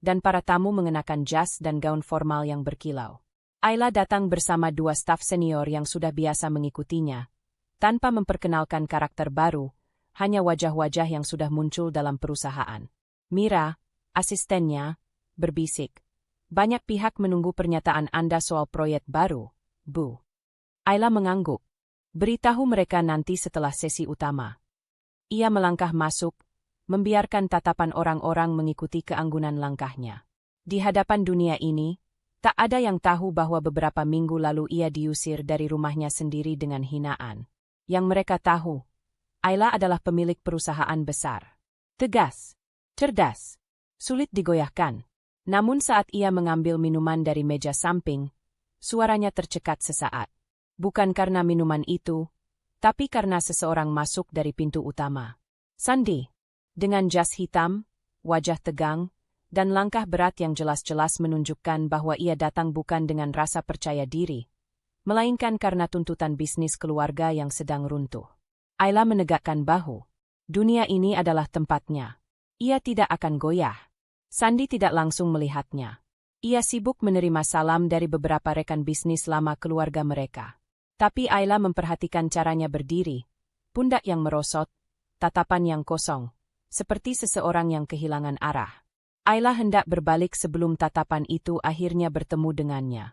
dan para tamu mengenakan jas dan gaun formal yang berkilau. Ayla datang bersama dua staf senior yang sudah biasa mengikutinya, tanpa memperkenalkan karakter baru, hanya wajah-wajah yang sudah muncul dalam perusahaan. Mira, asistennya, berbisik. Banyak pihak menunggu pernyataan Anda soal proyek baru, Bu. Ayla mengangguk. Beritahu mereka nanti setelah sesi utama. Ia melangkah masuk, membiarkan tatapan orang-orang mengikuti keanggunan langkahnya. Di hadapan dunia ini, tak ada yang tahu bahwa beberapa minggu lalu ia diusir dari rumahnya sendiri dengan hinaan. Yang mereka tahu, Ayla adalah pemilik perusahaan besar. Tegas, cerdas, sulit digoyahkan. Namun saat ia mengambil minuman dari meja samping, suaranya tercekat sesaat. Bukan karena minuman itu, tapi karena seseorang masuk dari pintu utama. Sandy, dengan jas hitam, wajah tegang, dan langkah berat yang jelas-jelas menunjukkan bahwa ia datang bukan dengan rasa percaya diri, melainkan karena tuntutan bisnis keluarga yang sedang runtuh. Ayla menegakkan bahu. Dunia ini adalah tempatnya. Ia tidak akan goyah. Sandy tidak langsung melihatnya. Ia sibuk menerima salam dari beberapa rekan bisnis lama keluarga mereka. Tapi Ayla memperhatikan caranya berdiri, pundak yang merosot, tatapan yang kosong, seperti seseorang yang kehilangan arah. Ayla hendak berbalik sebelum tatapan itu akhirnya bertemu dengannya.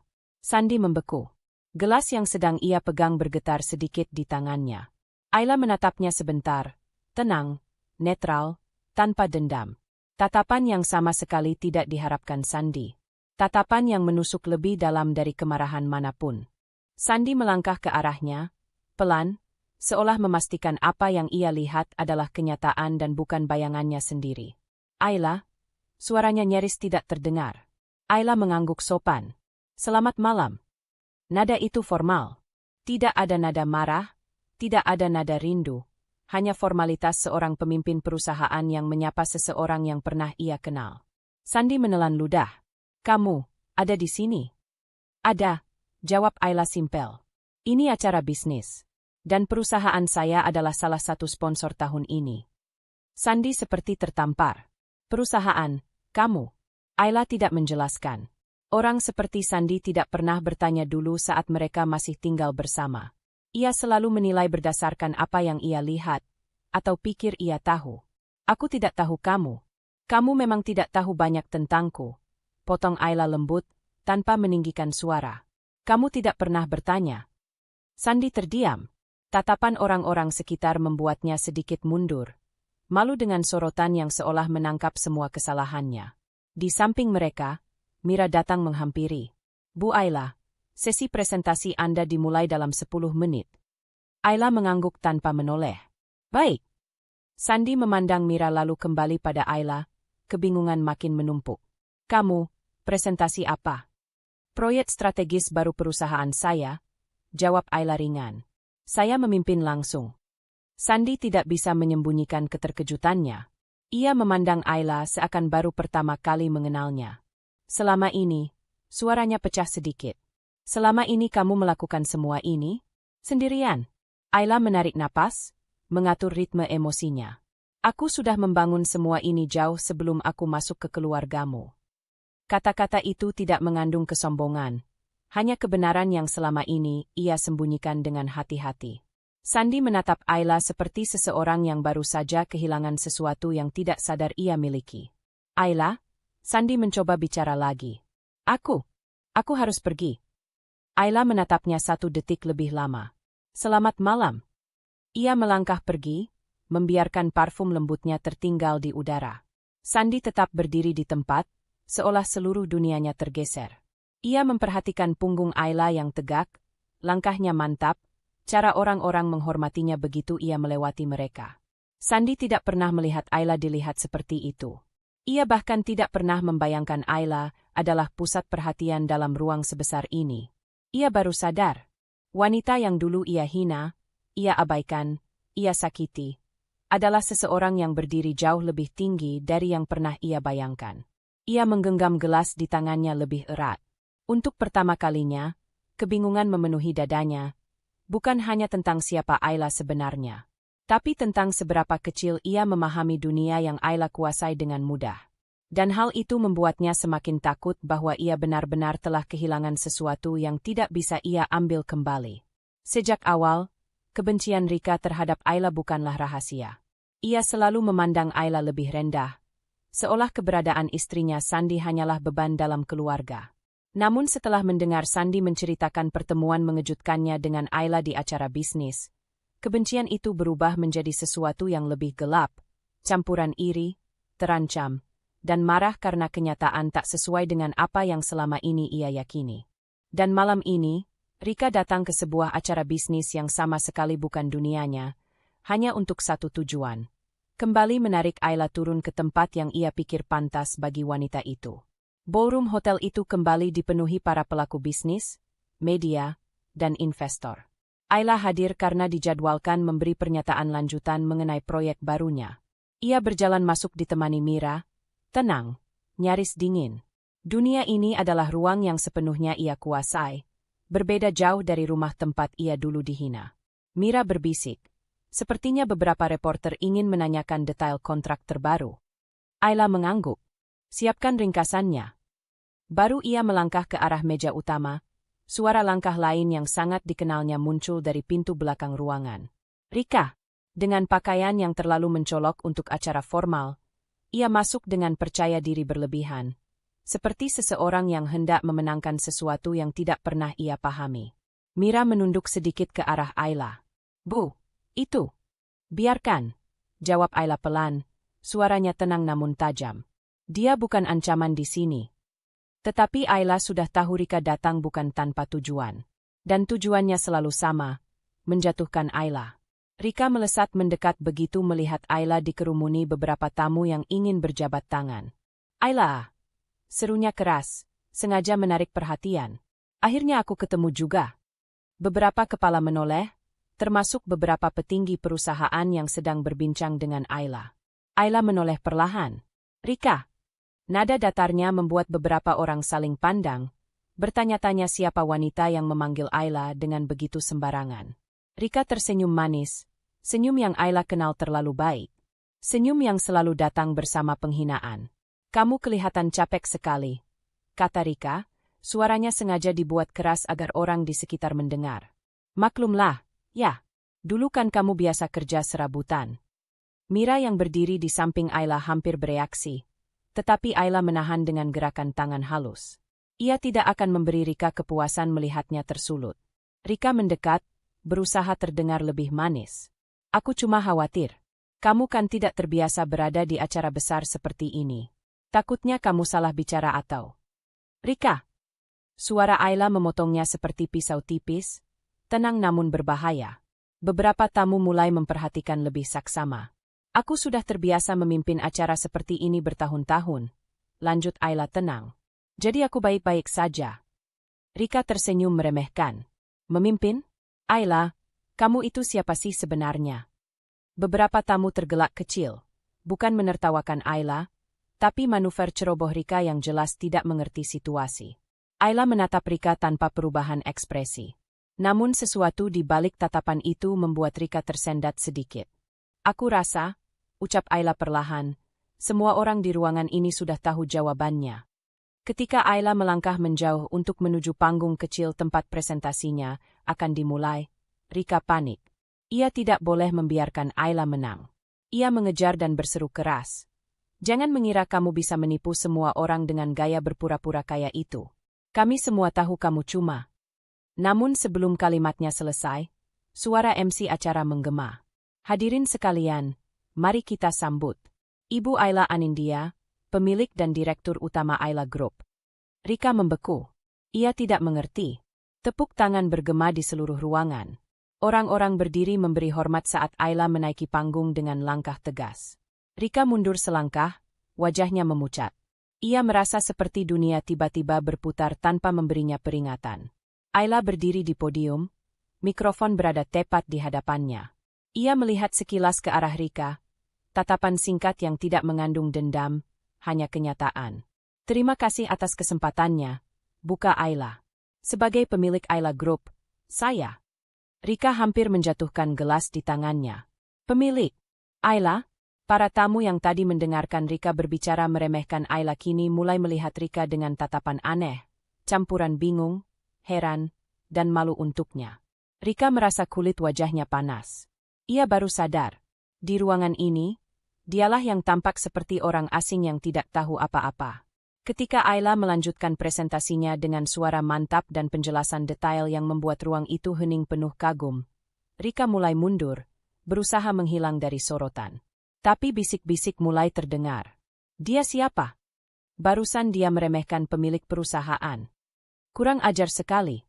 Sandy membeku. Gelas yang sedang ia pegang bergetar sedikit di tangannya. Ayla menatapnya sebentar, tenang, netral, tanpa dendam. Tatapan yang sama sekali tidak diharapkan Sandy. Tatapan yang menusuk lebih dalam dari kemarahan manapun. Sandy melangkah ke arahnya, pelan, seolah memastikan apa yang ia lihat adalah kenyataan dan bukan bayangannya sendiri. Ayla, suaranya nyaris tidak terdengar. Ayla mengangguk sopan. Selamat malam. Nada itu formal. Tidak ada nada marah, tidak ada nada rindu, hanya formalitas seorang pemimpin perusahaan yang menyapa seseorang yang pernah ia kenal. Sandy menelan ludah. Kamu, ada di sini? Ada, jawab Ayla simpel. Ini acara bisnis. Dan perusahaan saya adalah salah satu sponsor tahun ini. Sandy seperti tertampar. Perusahaan, kamu? Ayla tidak menjelaskan. Orang seperti Sandi tidak pernah bertanya dulu saat mereka masih tinggal bersama. Ia selalu menilai berdasarkan apa yang ia lihat, atau pikir ia tahu. Aku tidak tahu kamu. Kamu memang tidak tahu banyak tentangku. Potong Ayla lembut, tanpa meninggikan suara. Kamu tidak pernah bertanya. Sandi terdiam. Tatapan orang-orang sekitar membuatnya sedikit mundur. Malu dengan sorotan yang seolah menangkap semua kesalahannya. Di samping mereka, Mira datang menghampiri. Bu Ayla, sesi presentasi Anda dimulai dalam 10 menit. Ayla mengangguk tanpa menoleh. Baik. Sandi memandang Mira lalu kembali pada Ayla, kebingungan makin menumpuk. Kamu, presentasi apa? Proyek strategis baru perusahaan saya, jawab Ayla ringan. Saya memimpin langsung. Sandi tidak bisa menyembunyikan keterkejutannya. Ia memandang Ayla seakan baru pertama kali mengenalnya. Selama ini, suaranya pecah sedikit. Selama ini kamu melakukan semua ini? Sendirian? Ayla menarik napas, mengatur ritme emosinya. Aku sudah membangun semua ini jauh sebelum aku masuk ke keluargamu. Kata-kata itu tidak mengandung kesombongan. Hanya kebenaran yang selama ini ia sembunyikan dengan hati-hati. Sandi menatap Ayla seperti seseorang yang baru saja kehilangan sesuatu yang tidak sadar ia miliki. Ayla, Sandi mencoba bicara lagi. Aku harus pergi. Ayla menatapnya 1 detik lebih lama. Selamat malam. Ia melangkah pergi, membiarkan parfum lembutnya tertinggal di udara. Sandi tetap berdiri di tempat, seolah seluruh dunianya tergeser. Ia memperhatikan punggung Ayla yang tegak, langkahnya mantap, cara orang-orang menghormatinya begitu ia melewati mereka. Sandi tidak pernah melihat Ayla dilihat seperti itu. Ia bahkan tidak pernah membayangkan Ayla adalah pusat perhatian dalam ruang sebesar ini. Ia baru sadar, wanita yang dulu ia hina, ia abaikan, ia sakiti, adalah seseorang yang berdiri jauh lebih tinggi dari yang pernah ia bayangkan. Ia menggenggam gelas di tangannya lebih erat. Untuk pertama kalinya, kebingungan memenuhi dadanya, bukan hanya tentang siapa Ayla sebenarnya, tapi tentang seberapa kecil ia memahami dunia yang Ayla kuasai dengan mudah. Dan hal itu membuatnya semakin takut bahwa ia benar-benar telah kehilangan sesuatu yang tidak bisa ia ambil kembali. Sejak awal, kebencian Rika terhadap Ayla bukanlah rahasia. Ia selalu memandang Ayla lebih rendah, seolah keberadaan istrinya Sandi hanyalah beban dalam keluarga. Namun setelah mendengar Sandi menceritakan pertemuan mengejutkannya dengan Ayla di acara bisnis, kebencian itu berubah menjadi sesuatu yang lebih gelap, campuran iri, terancam, dan marah karena kenyataan tak sesuai dengan apa yang selama ini ia yakini. Dan malam ini, Rika datang ke sebuah acara bisnis yang sama sekali bukan dunianya, hanya untuk satu tujuan: kembali menarik Ayla turun ke tempat yang ia pikir pantas bagi wanita itu. Ballroom hotel itu kembali dipenuhi para pelaku bisnis, media, dan investor. Ayla hadir karena dijadwalkan memberi pernyataan lanjutan mengenai proyek barunya. Ia berjalan masuk ditemani Mira, tenang, nyaris dingin. Dunia ini adalah ruang yang sepenuhnya ia kuasai, berbeda jauh dari rumah tempat ia dulu dihina. Mira berbisik. Sepertinya beberapa reporter ingin menanyakan detail kontrak terbaru. Ayla mengangguk. Siapkan ringkasannya. Baru ia melangkah ke arah meja utama, suara langkah lain yang sangat dikenalnya muncul dari pintu belakang ruangan. Rika, dengan pakaian yang terlalu mencolok untuk acara formal, ia masuk dengan percaya diri berlebihan, seperti seseorang yang hendak memenangkan sesuatu yang tidak pernah ia pahami. Mira menunduk sedikit ke arah Ayla. Bu, itu. Biarkan, jawab Ayla pelan, suaranya tenang namun tajam. Dia bukan ancaman di sini. Tetapi Ayla sudah tahu Rika datang bukan tanpa tujuan. Dan tujuannya selalu sama, menjatuhkan Ayla. Rika melesat mendekat begitu melihat Ayla dikerumuni beberapa tamu yang ingin berjabat tangan. Ayla! Serunya keras, sengaja menarik perhatian. Akhirnya aku ketemu juga. Beberapa kepala menoleh, termasuk beberapa petinggi perusahaan yang sedang berbincang dengan Ayla. Ayla menoleh perlahan. Rika! Nada datarnya membuat beberapa orang saling pandang, bertanya-tanya siapa wanita yang memanggil Ayla dengan begitu sembarangan. Rika tersenyum manis, senyum yang Ayla kenal terlalu baik. Senyum yang selalu datang bersama penghinaan. Kamu kelihatan capek sekali, kata Rika, Suaranya sengaja dibuat keras agar orang di sekitar mendengar. Maklumlah, ya. Dulu kan kamu biasa kerja serabutan. Mira yang berdiri di samping Ayla hampir bereaksi. Tetapi Ayla menahan dengan gerakan tangan halus. Ia tidak akan memberi Rika kepuasan melihatnya tersulut. Rika mendekat, berusaha terdengar lebih manis. Aku cuma khawatir. Kamu kan tidak terbiasa berada di acara besar seperti ini. Takutnya kamu salah bicara atau... Rika! Suara Ayla memotongnya seperti pisau tipis, tenang namun berbahaya. Beberapa tamu mulai memperhatikan lebih saksama. Aku sudah terbiasa memimpin acara seperti ini bertahun-tahun. Lanjut Ayla tenang. Jadi aku baik-baik saja. Rika tersenyum meremehkan. Memimpin? Ayla, kamu itu siapa sih sebenarnya? Beberapa tamu tergelak kecil. Bukan menertawakan Ayla, tapi manuver ceroboh Rika yang jelas tidak mengerti situasi. Ayla menatap Rika tanpa perubahan ekspresi. Namun sesuatu di balik tatapan itu membuat Rika tersendat sedikit. Aku rasa, ucap Ayla perlahan, semua orang di ruangan ini sudah tahu jawabannya. Ketika Ayla melangkah menjauh untuk menuju panggung kecil tempat presentasinya akan dimulai, Rika panik. Ia tidak boleh membiarkan Ayla menang. Ia mengejar dan berseru keras. Jangan mengira kamu bisa menipu semua orang dengan gaya berpura-pura kaya itu. Kami semua tahu kamu cuma. Namun sebelum kalimatnya selesai, suara MC acara menggema. Hadirin sekalian, mari kita sambut Ibu Ayla Anindya, pemilik dan direktur utama Ayla Group. Rika membeku. Ia tidak mengerti. Tepuk tangan bergema di seluruh ruangan. Orang-orang berdiri memberi hormat saat Ayla menaiki panggung dengan langkah tegas. Rika mundur selangkah, wajahnya memucat. Ia merasa seperti dunia tiba-tiba berputar tanpa memberinya peringatan. Ayla berdiri di podium, mikrofon berada tepat di hadapannya. Ia melihat sekilas ke arah Rika, tatapan singkat yang tidak mengandung dendam, hanya kenyataan. Terima kasih atas kesempatannya, buka Ayla. Sebagai pemilik Ayla Group, saya. Rika hampir menjatuhkan gelas di tangannya. Pemilik, Ayla? Para tamu yang tadi mendengarkan Rika berbicara meremehkan Ayla kini mulai melihat Rika dengan tatapan aneh, campuran bingung, heran, dan malu untuknya. Rika merasa kulit wajahnya panas. Ia baru sadar. Di ruangan ini, dialah yang tampak seperti orang asing yang tidak tahu apa-apa. Ketika Ayla melanjutkan presentasinya dengan suara mantap dan penjelasan detail yang membuat ruang itu hening penuh kagum, Rika mulai mundur, berusaha menghilang dari sorotan. Tapi bisik-bisik mulai terdengar. Dia siapa? Barusan dia meremehkan pemilik perusahaan. Kurang ajar sekali.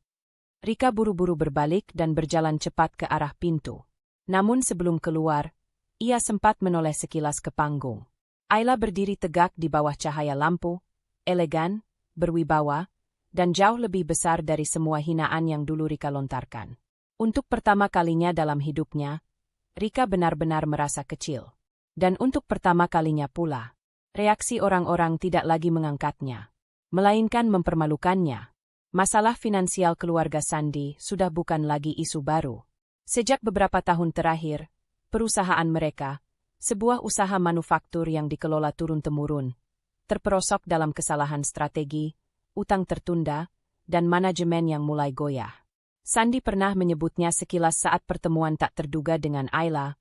Rika buru-buru berbalik dan berjalan cepat ke arah pintu. Namun sebelum keluar, ia sempat menoleh sekilas ke panggung. Ayla berdiri tegak di bawah cahaya lampu, elegan, berwibawa, dan jauh lebih besar dari semua hinaan yang dulu Rika lontarkan. Untuk pertama kalinya dalam hidupnya, Rika benar-benar merasa kecil. Dan untuk pertama kalinya pula, reaksi orang-orang tidak lagi mengangkatnya, melainkan mempermalukannya. Masalah finansial keluarga Sandi sudah bukan lagi isu baru. Sejak beberapa tahun terakhir, perusahaan mereka, sebuah usaha manufaktur yang dikelola turun-temurun, terperosok dalam kesalahan strategi, utang tertunda, dan manajemen yang mulai goyah. Sandi pernah menyebutnya sekilas saat pertemuan tak terduga dengan Ayla,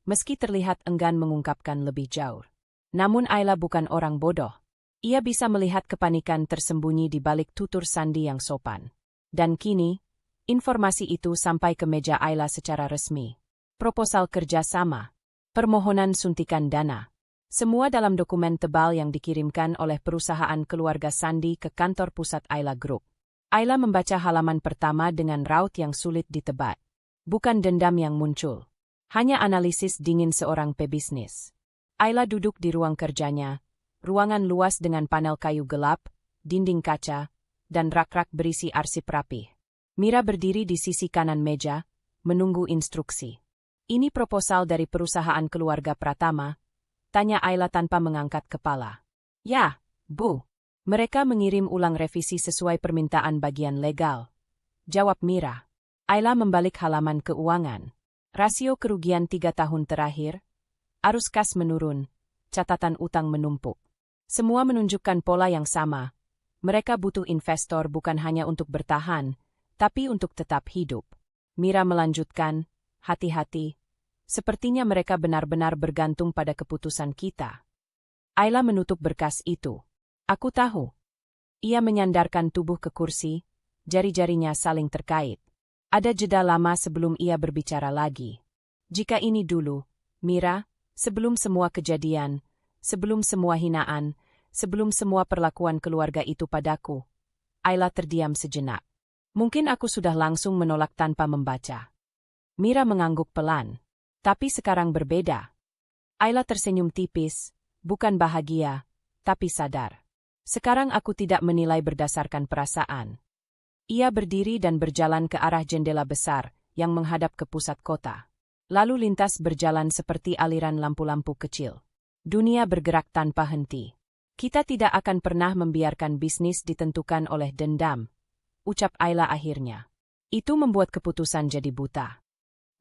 meski terlihat enggan mengungkapkan lebih jauh. Namun Ayla bukan orang bodoh. Ia bisa melihat kepanikan tersembunyi di balik tutur Sandi yang sopan. Dan kini, informasi itu sampai ke meja Ayla secara resmi. Proposal kerja sama. Permohonan suntikan dana. Semua dalam dokumen tebal yang dikirimkan oleh perusahaan keluarga Sandi ke kantor pusat Ayla Group. Ayla membaca halaman pertama dengan raut yang sulit ditebak. Bukan dendam yang muncul. Hanya analisis dingin seorang pebisnis. Ayla duduk di ruang kerjanya, ruangan luas dengan panel kayu gelap, dinding kaca, dan rak-rak berisi arsip rapih. Mira berdiri di sisi kanan meja, menunggu instruksi. Ini proposal dari perusahaan keluarga Pratama, tanya Ayla tanpa mengangkat kepala. Ya, Bu. Mereka mengirim ulang revisi sesuai permintaan bagian legal. Jawab Mira. Ayla membalik halaman keuangan. Rasio kerugian 3 tahun terakhir, arus kas menurun, catatan utang menumpuk. Semua menunjukkan pola yang sama, Mereka butuh investor bukan hanya untuk bertahan, tapi untuk tetap hidup. Mira melanjutkan, hati-hati. Sepertinya mereka benar-benar bergantung pada keputusan kita. Ayla menutup berkas itu. Aku tahu. Ia menyandarkan tubuh ke kursi, jari-jarinya saling terkait. Ada jeda lama sebelum ia berbicara lagi. Jika ini dulu, Mira, sebelum semua kejadian, sebelum semua hinaan, sebelum semua perlakuan keluarga itu padaku. Ayla terdiam sejenak. Mungkin aku sudah langsung menolak tanpa membaca. Mira mengangguk pelan. Tapi sekarang berbeda. Ayla tersenyum tipis, bukan bahagia, tapi sadar. Sekarang aku tidak menilai berdasarkan perasaan. Ia berdiri dan berjalan ke arah jendela besar yang menghadap ke pusat kota. Lalu lintas berjalan seperti aliran lampu-lampu kecil. Dunia bergerak tanpa henti. Kita tidak akan pernah membiarkan bisnis ditentukan oleh dendam, ucap Ayla akhirnya. Itu membuat keputusan jadi buta.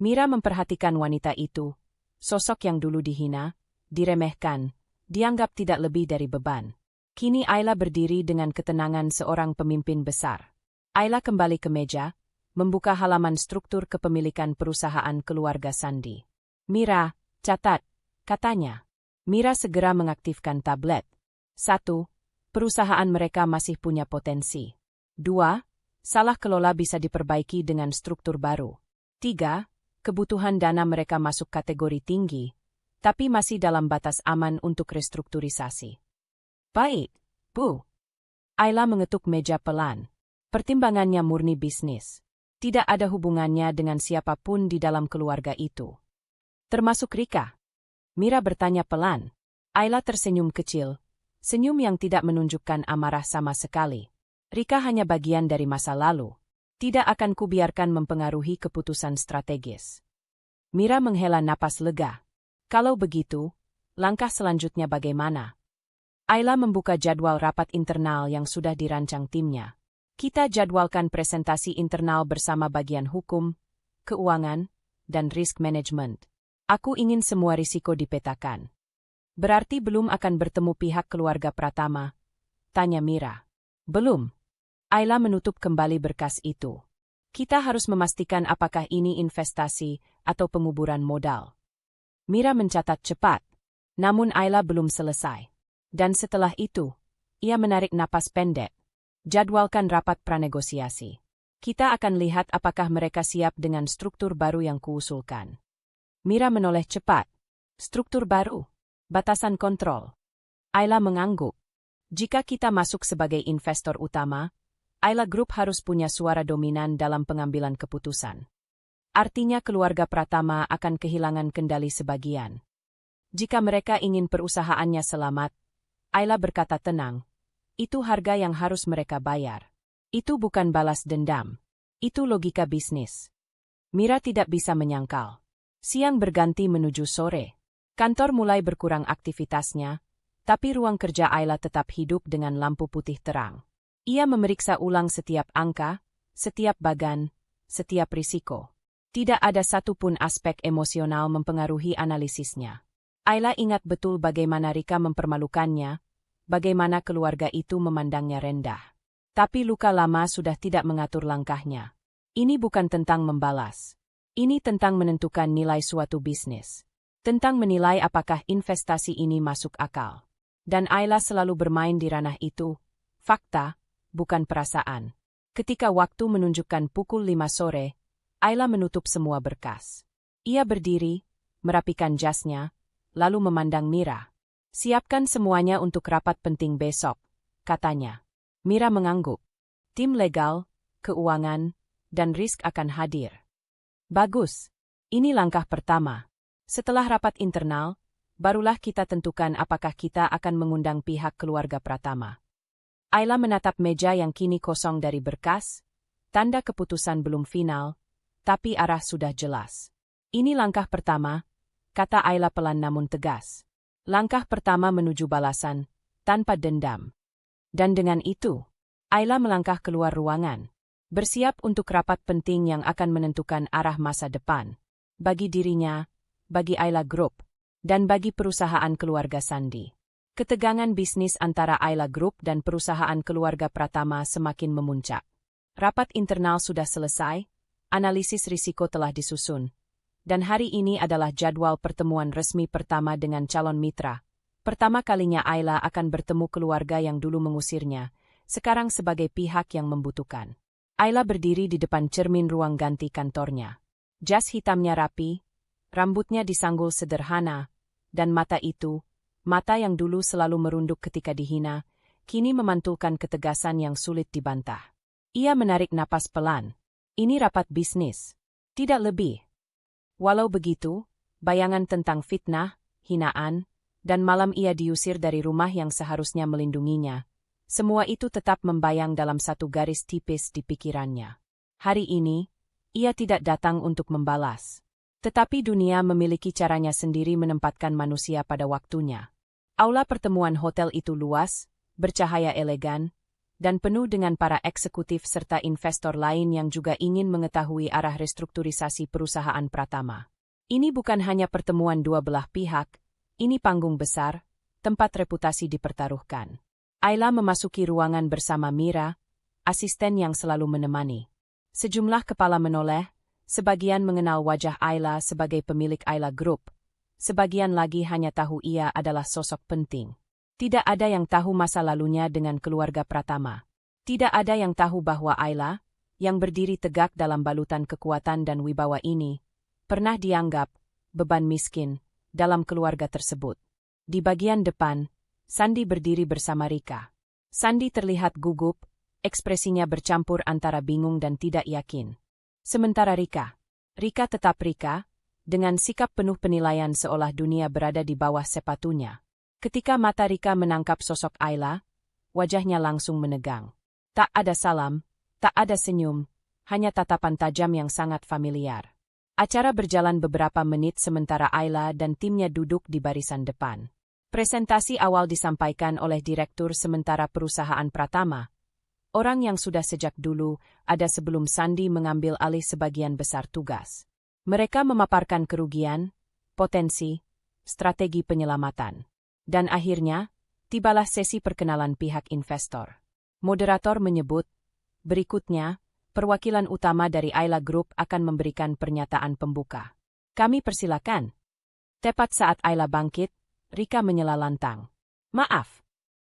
Mira memperhatikan wanita itu, sosok yang dulu dihina, diremehkan, dianggap tidak lebih dari beban. Kini Ayla berdiri dengan ketenangan seorang pemimpin besar. Ayla kembali ke meja, membuka halaman struktur kepemilikan perusahaan keluarga Sandi. Mira, catat, katanya. Mira segera mengaktifkan tablet. 1. Perusahaan mereka masih punya potensi. 2. Salah kelola bisa diperbaiki dengan struktur baru. 3. Kebutuhan dana mereka masuk kategori tinggi, tapi masih dalam batas aman untuk restrukturisasi. Baik, Bu. Ayla mengetuk meja pelan. Pertimbangannya murni bisnis. Tidak ada hubungannya dengan siapapun di dalam keluarga itu. Termasuk Rika. Mira bertanya pelan. Ayla tersenyum kecil, senyum yang tidak menunjukkan amarah sama sekali. Rika hanya bagian dari masa lalu. Tidak akan kubiarkan mempengaruhi keputusan strategis. Mira menghela napas lega. Kalau begitu, langkah selanjutnya bagaimana? Ayla membuka jadwal rapat internal yang sudah dirancang timnya. Kita jadwalkan presentasi internal bersama bagian hukum, keuangan, dan risk management. Aku ingin semua risiko dipetakan. Berarti belum akan bertemu pihak keluarga Pratama? Tanya Mira. Belum. Ayla menutup kembali berkas itu. Kita harus memastikan apakah ini investasi atau penguburan modal. Mira mencatat cepat. Namun Ayla belum selesai. Dan setelah itu, ia menarik napas pendek. Jadwalkan rapat pranegosiasi. Kita akan lihat apakah mereka siap dengan struktur baru yang kuusulkan. Mira menoleh cepat. Struktur baru. Batasan kontrol. Ayla mengangguk. Jika kita masuk sebagai investor utama, Ayla Group harus punya suara dominan dalam pengambilan keputusan. Artinya keluarga Pratama akan kehilangan kendali sebagian. Jika mereka ingin perusahaannya selamat, Ayla berkata tenang, itu harga yang harus mereka bayar. Itu bukan balas dendam. Itu logika bisnis. Mira tidak bisa menyangkal. Siang berganti menuju sore. Kantor mulai berkurang aktivitasnya, tapi ruang kerja Ayla tetap hidup dengan lampu putih terang. Ia memeriksa ulang setiap angka, setiap bagan, setiap risiko. Tidak ada satupun aspek emosional mempengaruhi analisisnya. Ayla ingat betul bagaimana Rika mempermalukannya, bagaimana keluarga itu memandangnya rendah. Tapi luka lama sudah tidak mengatur langkahnya. Ini bukan tentang membalas. Ini tentang menentukan nilai suatu bisnis. Tentang menilai apakah investasi ini masuk akal. Dan Ayla selalu bermain di ranah itu, fakta, bukan perasaan. Ketika waktu menunjukkan pukul 5 sore, Ayla menutup semua berkas. Ia berdiri, merapikan jasnya, lalu memandang Mira. Siapkan semuanya untuk rapat penting besok, katanya. Mira mengangguk. Tim legal, keuangan, dan risk akan hadir. Bagus. Ini langkah pertama. Setelah rapat internal, barulah kita tentukan apakah kita akan mengundang pihak keluarga Pratama. Ayla menatap meja yang kini kosong dari berkas, tanda keputusan belum final, tapi arah sudah jelas. Ini langkah pertama, kata Ayla pelan namun tegas. Langkah pertama menuju balasan, tanpa dendam. Dan dengan itu, Ayla melangkah keluar ruangan, bersiap untuk rapat penting yang akan menentukan arah masa depan. Bagi dirinya, bagi Ayla Group, dan bagi perusahaan keluarga Sandi. Ketegangan bisnis antara Ayla Group dan perusahaan keluarga Pratama semakin memuncak. Rapat internal sudah selesai, analisis risiko telah disusun, dan hari ini adalah jadwal pertemuan resmi pertama dengan calon mitra. Pertama kalinya Ayla akan bertemu keluarga yang dulu mengusirnya, sekarang sebagai pihak yang membutuhkan. Ayla berdiri di depan cermin ruang ganti kantornya. Jas hitamnya rapi, rambutnya disanggul sederhana, dan mata yang dulu selalu merunduk ketika dihina, kini memantulkan ketegasan yang sulit dibantah. Ia menarik napas pelan. Ini rapat bisnis, tidak lebih. Walau begitu, bayangan tentang fitnah, hinaan, dan malam ia diusir dari rumah yang seharusnya melindunginya, semua itu tetap membayang dalam satu garis tipis di pikirannya. Hari ini, ia tidak datang untuk membalas. Tetapi dunia memiliki caranya sendiri menempatkan manusia pada waktunya. Aula pertemuan hotel itu luas, bercahaya elegan, dan penuh dengan para eksekutif serta investor lain yang juga ingin mengetahui arah restrukturisasi perusahaan Pratama. Ini bukan hanya pertemuan dua belah pihak, ini panggung besar, tempat reputasi dipertaruhkan. Ayla memasuki ruangan bersama Mira, asisten yang selalu menemani. Sejumlah kepala menoleh, sebagian mengenal wajah Ayla sebagai pemilik Ayla Group. Sebagian lagi hanya tahu ia adalah sosok penting. Tidak ada yang tahu masa lalunya dengan keluarga Pratama. Tidak ada yang tahu bahwa Ayla, yang berdiri tegak dalam balutan kekuatan dan wibawa ini, pernah dianggap beban miskin dalam keluarga tersebut. Di bagian depan, Sandi berdiri bersama Rika. Sandi terlihat gugup, ekspresinya bercampur antara bingung dan tidak yakin. Sementara Rika tetap Rika, dengan sikap penuh penilaian seolah dunia berada di bawah sepatunya. Ketika mata Rika menangkap sosok Ayla, wajahnya langsung menegang. Tak ada salam, tak ada senyum, hanya tatapan tajam yang sangat familiar. Acara berjalan beberapa menit sementara Ayla dan timnya duduk di barisan depan. Presentasi awal disampaikan oleh Direktur Sementara Perusahaan Pratama, orang yang sudah sejak dulu ada sebelum Sandi mengambil alih sebagian besar tugas. Mereka memaparkan kerugian, potensi, strategi penyelamatan. Dan akhirnya, tibalah sesi perkenalan pihak investor. Moderator menyebut, berikutnya, perwakilan utama dari Ayla Group akan memberikan pernyataan pembuka. Kami persilakan. Tepat saat Ayla bangkit, Rika menyela lantang. Maaf.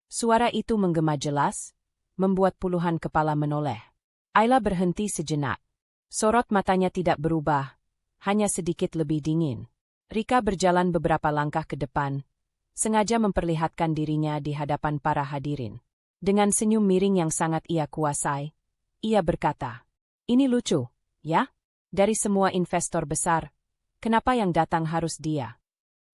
Suara itu menggema jelas, membuat puluhan kepala menoleh. Ayla berhenti sejenak. Sorot matanya tidak berubah, hanya sedikit lebih dingin. Rika berjalan beberapa langkah ke depan, sengaja memperlihatkan dirinya di hadapan para hadirin. Dengan senyum miring yang sangat ia kuasai, ia berkata, "Ini lucu, ya? Dari semua investor besar, kenapa yang datang harus dia?"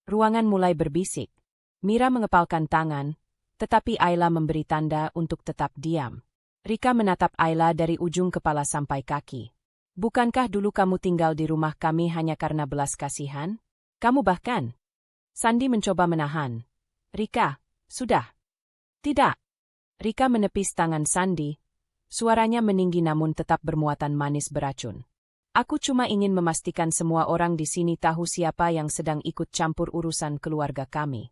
Ruangan mulai berbisik. Mira mengepalkan tangan, tetapi Ayla memberi tanda untuk tetap diam. Rika menatap Ayla dari ujung kepala sampai kaki. Bukankah dulu kamu tinggal di rumah kami hanya karena belas kasihan? Kamu bahkan. Sandi mencoba menahan. Rika, sudah. Tidak. Rika menepis tangan Sandi. Suaranya meninggi namun tetap bermuatan manis beracun. Aku cuma ingin memastikan semua orang di sini tahu siapa yang sedang ikut campur urusan keluarga kami.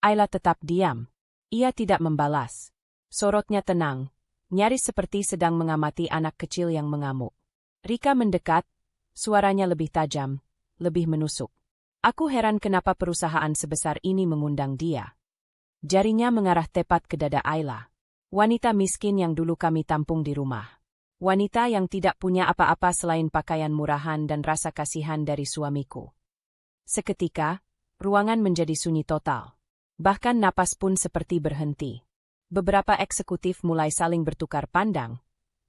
Ayla tetap diam. Ia tidak membalas. Sorotnya tenang, nyaris seperti sedang mengamati anak kecil yang mengamuk. Rika mendekat, suaranya lebih tajam, lebih menusuk. Aku heran kenapa perusahaan sebesar ini mengundang dia. Jarinya mengarah tepat ke dada Ayla. Wanita miskin yang dulu kami tampung di rumah. Wanita yang tidak punya apa-apa selain pakaian murahan dan rasa kasihan dari suamiku. Seketika, ruangan menjadi sunyi total. Bahkan napas pun seperti berhenti. Beberapa eksekutif mulai saling bertukar pandang.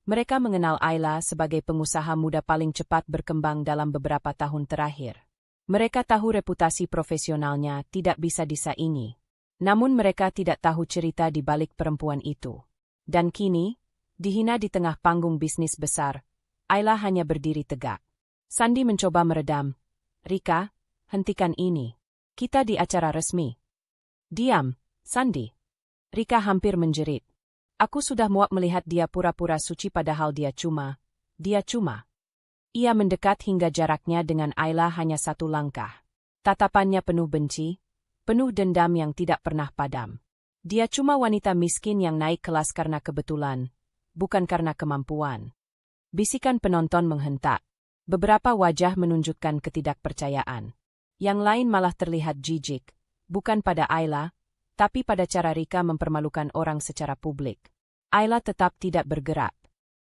Mereka mengenal Ayla sebagai pengusaha muda paling cepat berkembang dalam beberapa tahun terakhir. Mereka tahu reputasi profesionalnya tidak bisa disaingi. Namun mereka tidak tahu cerita di balik perempuan itu. Dan kini, dihina di tengah panggung bisnis besar, Ayla hanya berdiri tegak. Sandi mencoba meredam. Rika, hentikan ini. Kita di acara resmi. Diam, Sandi. Rika hampir menjerit. Aku sudah muak melihat dia pura-pura suci padahal dia cuma. Ia mendekat hingga jaraknya dengan Ayla hanya satu langkah. Tatapannya penuh benci, penuh dendam yang tidak pernah padam. Dia cuma wanita miskin yang naik kelas karena kebetulan, bukan karena kemampuan. Bisikan penonton menghentak. Beberapa wajah menunjukkan ketidakpercayaan. Yang lain malah terlihat jijik, bukan pada Ayla, tapi pada cara Rika mempermalukan orang secara publik. Ayla tetap tidak bergerak.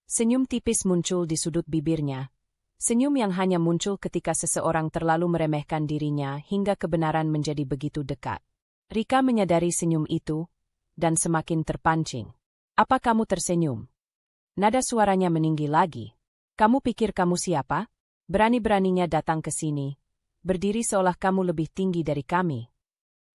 Senyum tipis muncul di sudut bibirnya. Senyum yang hanya muncul ketika seseorang terlalu meremehkan dirinya hingga kebenaran menjadi begitu dekat. Rika menyadari senyum itu, dan semakin terpancing. Apa kamu tersenyum? Nada suaranya meninggi lagi. Kamu pikir kamu siapa? Berani-beraninya datang ke sini. Berdiri seolah kamu lebih tinggi dari kami.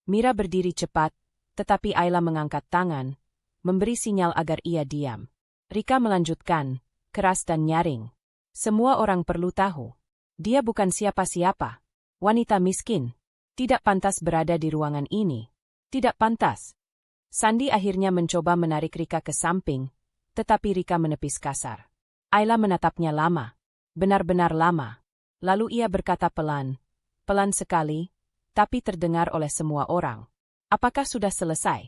Mira berdiri cepat, tetapi Ayla mengangkat tangan, memberi sinyal agar ia diam. Rika melanjutkan, keras dan nyaring. Semua orang perlu tahu. Dia bukan siapa-siapa. Wanita miskin. Tidak pantas berada di ruangan ini. Tidak pantas. Sandi akhirnya mencoba menarik Rika ke samping, tetapi Rika menepis kasar. Ayla menatapnya lama. Benar-benar lama. Lalu ia berkata pelan. Pelan sekali, tapi terdengar oleh semua orang. Apakah sudah selesai?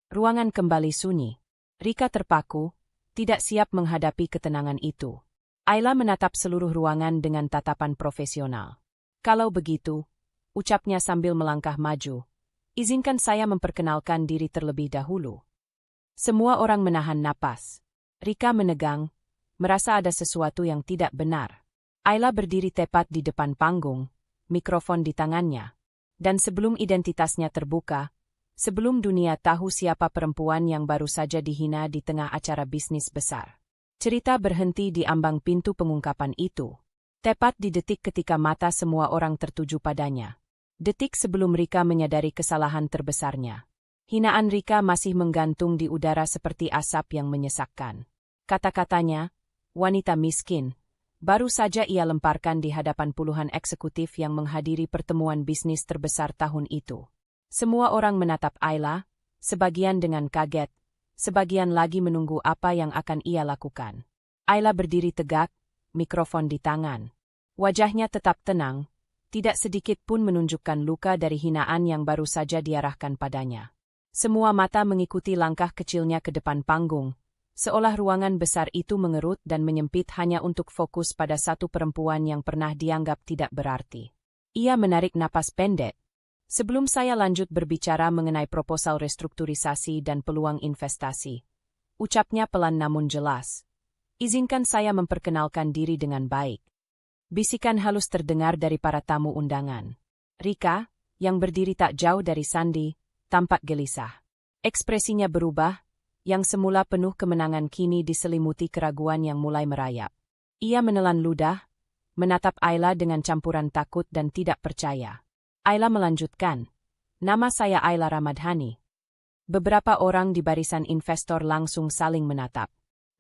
Ruangan kembali sunyi. Rika terpaku, tidak siap menghadapi ketenangan itu. Ayla menatap seluruh ruangan dengan tatapan profesional. Kalau begitu, ucapnya sambil melangkah maju. Izinkan saya memperkenalkan diri terlebih dahulu. Semua orang menahan napas. Rika menegang, merasa ada sesuatu yang tidak benar. Ayla berdiri tepat di depan panggung, mikrofon di tangannya. Dan sebelum identitasnya terbuka, sebelum dunia tahu siapa perempuan yang baru saja dihina di tengah acara bisnis besar. Cerita berhenti di ambang pintu pengungkapan itu. Tepat di detik ketika mata semua orang tertuju padanya. Detik sebelum Rika menyadari kesalahan terbesarnya. Hinaan Rika masih menggantung di udara seperti asap yang menyesakkan. Kata-katanya, wanita miskin, baru saja ia lemparkan di hadapan puluhan eksekutif yang menghadiri pertemuan bisnis terbesar tahun itu. Semua orang menatap Ayla, sebagian dengan kaget, sebagian lagi menunggu apa yang akan ia lakukan. Ayla berdiri tegak, mikrofon di tangan. Wajahnya tetap tenang, tidak sedikit pun menunjukkan luka dari hinaan yang baru saja diarahkan padanya. Semua mata mengikuti langkah kecilnya ke depan panggung, seolah ruangan besar itu mengerut dan menyempit hanya untuk fokus pada satu perempuan yang pernah dianggap tidak berarti. Ia menarik napas pendek. Sebelum saya lanjut berbicara mengenai proposal restrukturisasi dan peluang investasi, ucapnya pelan namun jelas. Izinkan saya memperkenalkan diri dengan baik. Bisikan halus terdengar dari para tamu undangan. Rika, yang berdiri tak jauh dari Sandi, tampak gelisah. Ekspresinya berubah, yang semula penuh kemenangan kini diselimuti keraguan yang mulai merayap. Ia menelan ludah, menatap Ayla dengan campuran takut dan tidak percaya. Ayla melanjutkan, nama saya Ayla Ramadhani. Beberapa orang di barisan investor langsung saling menatap.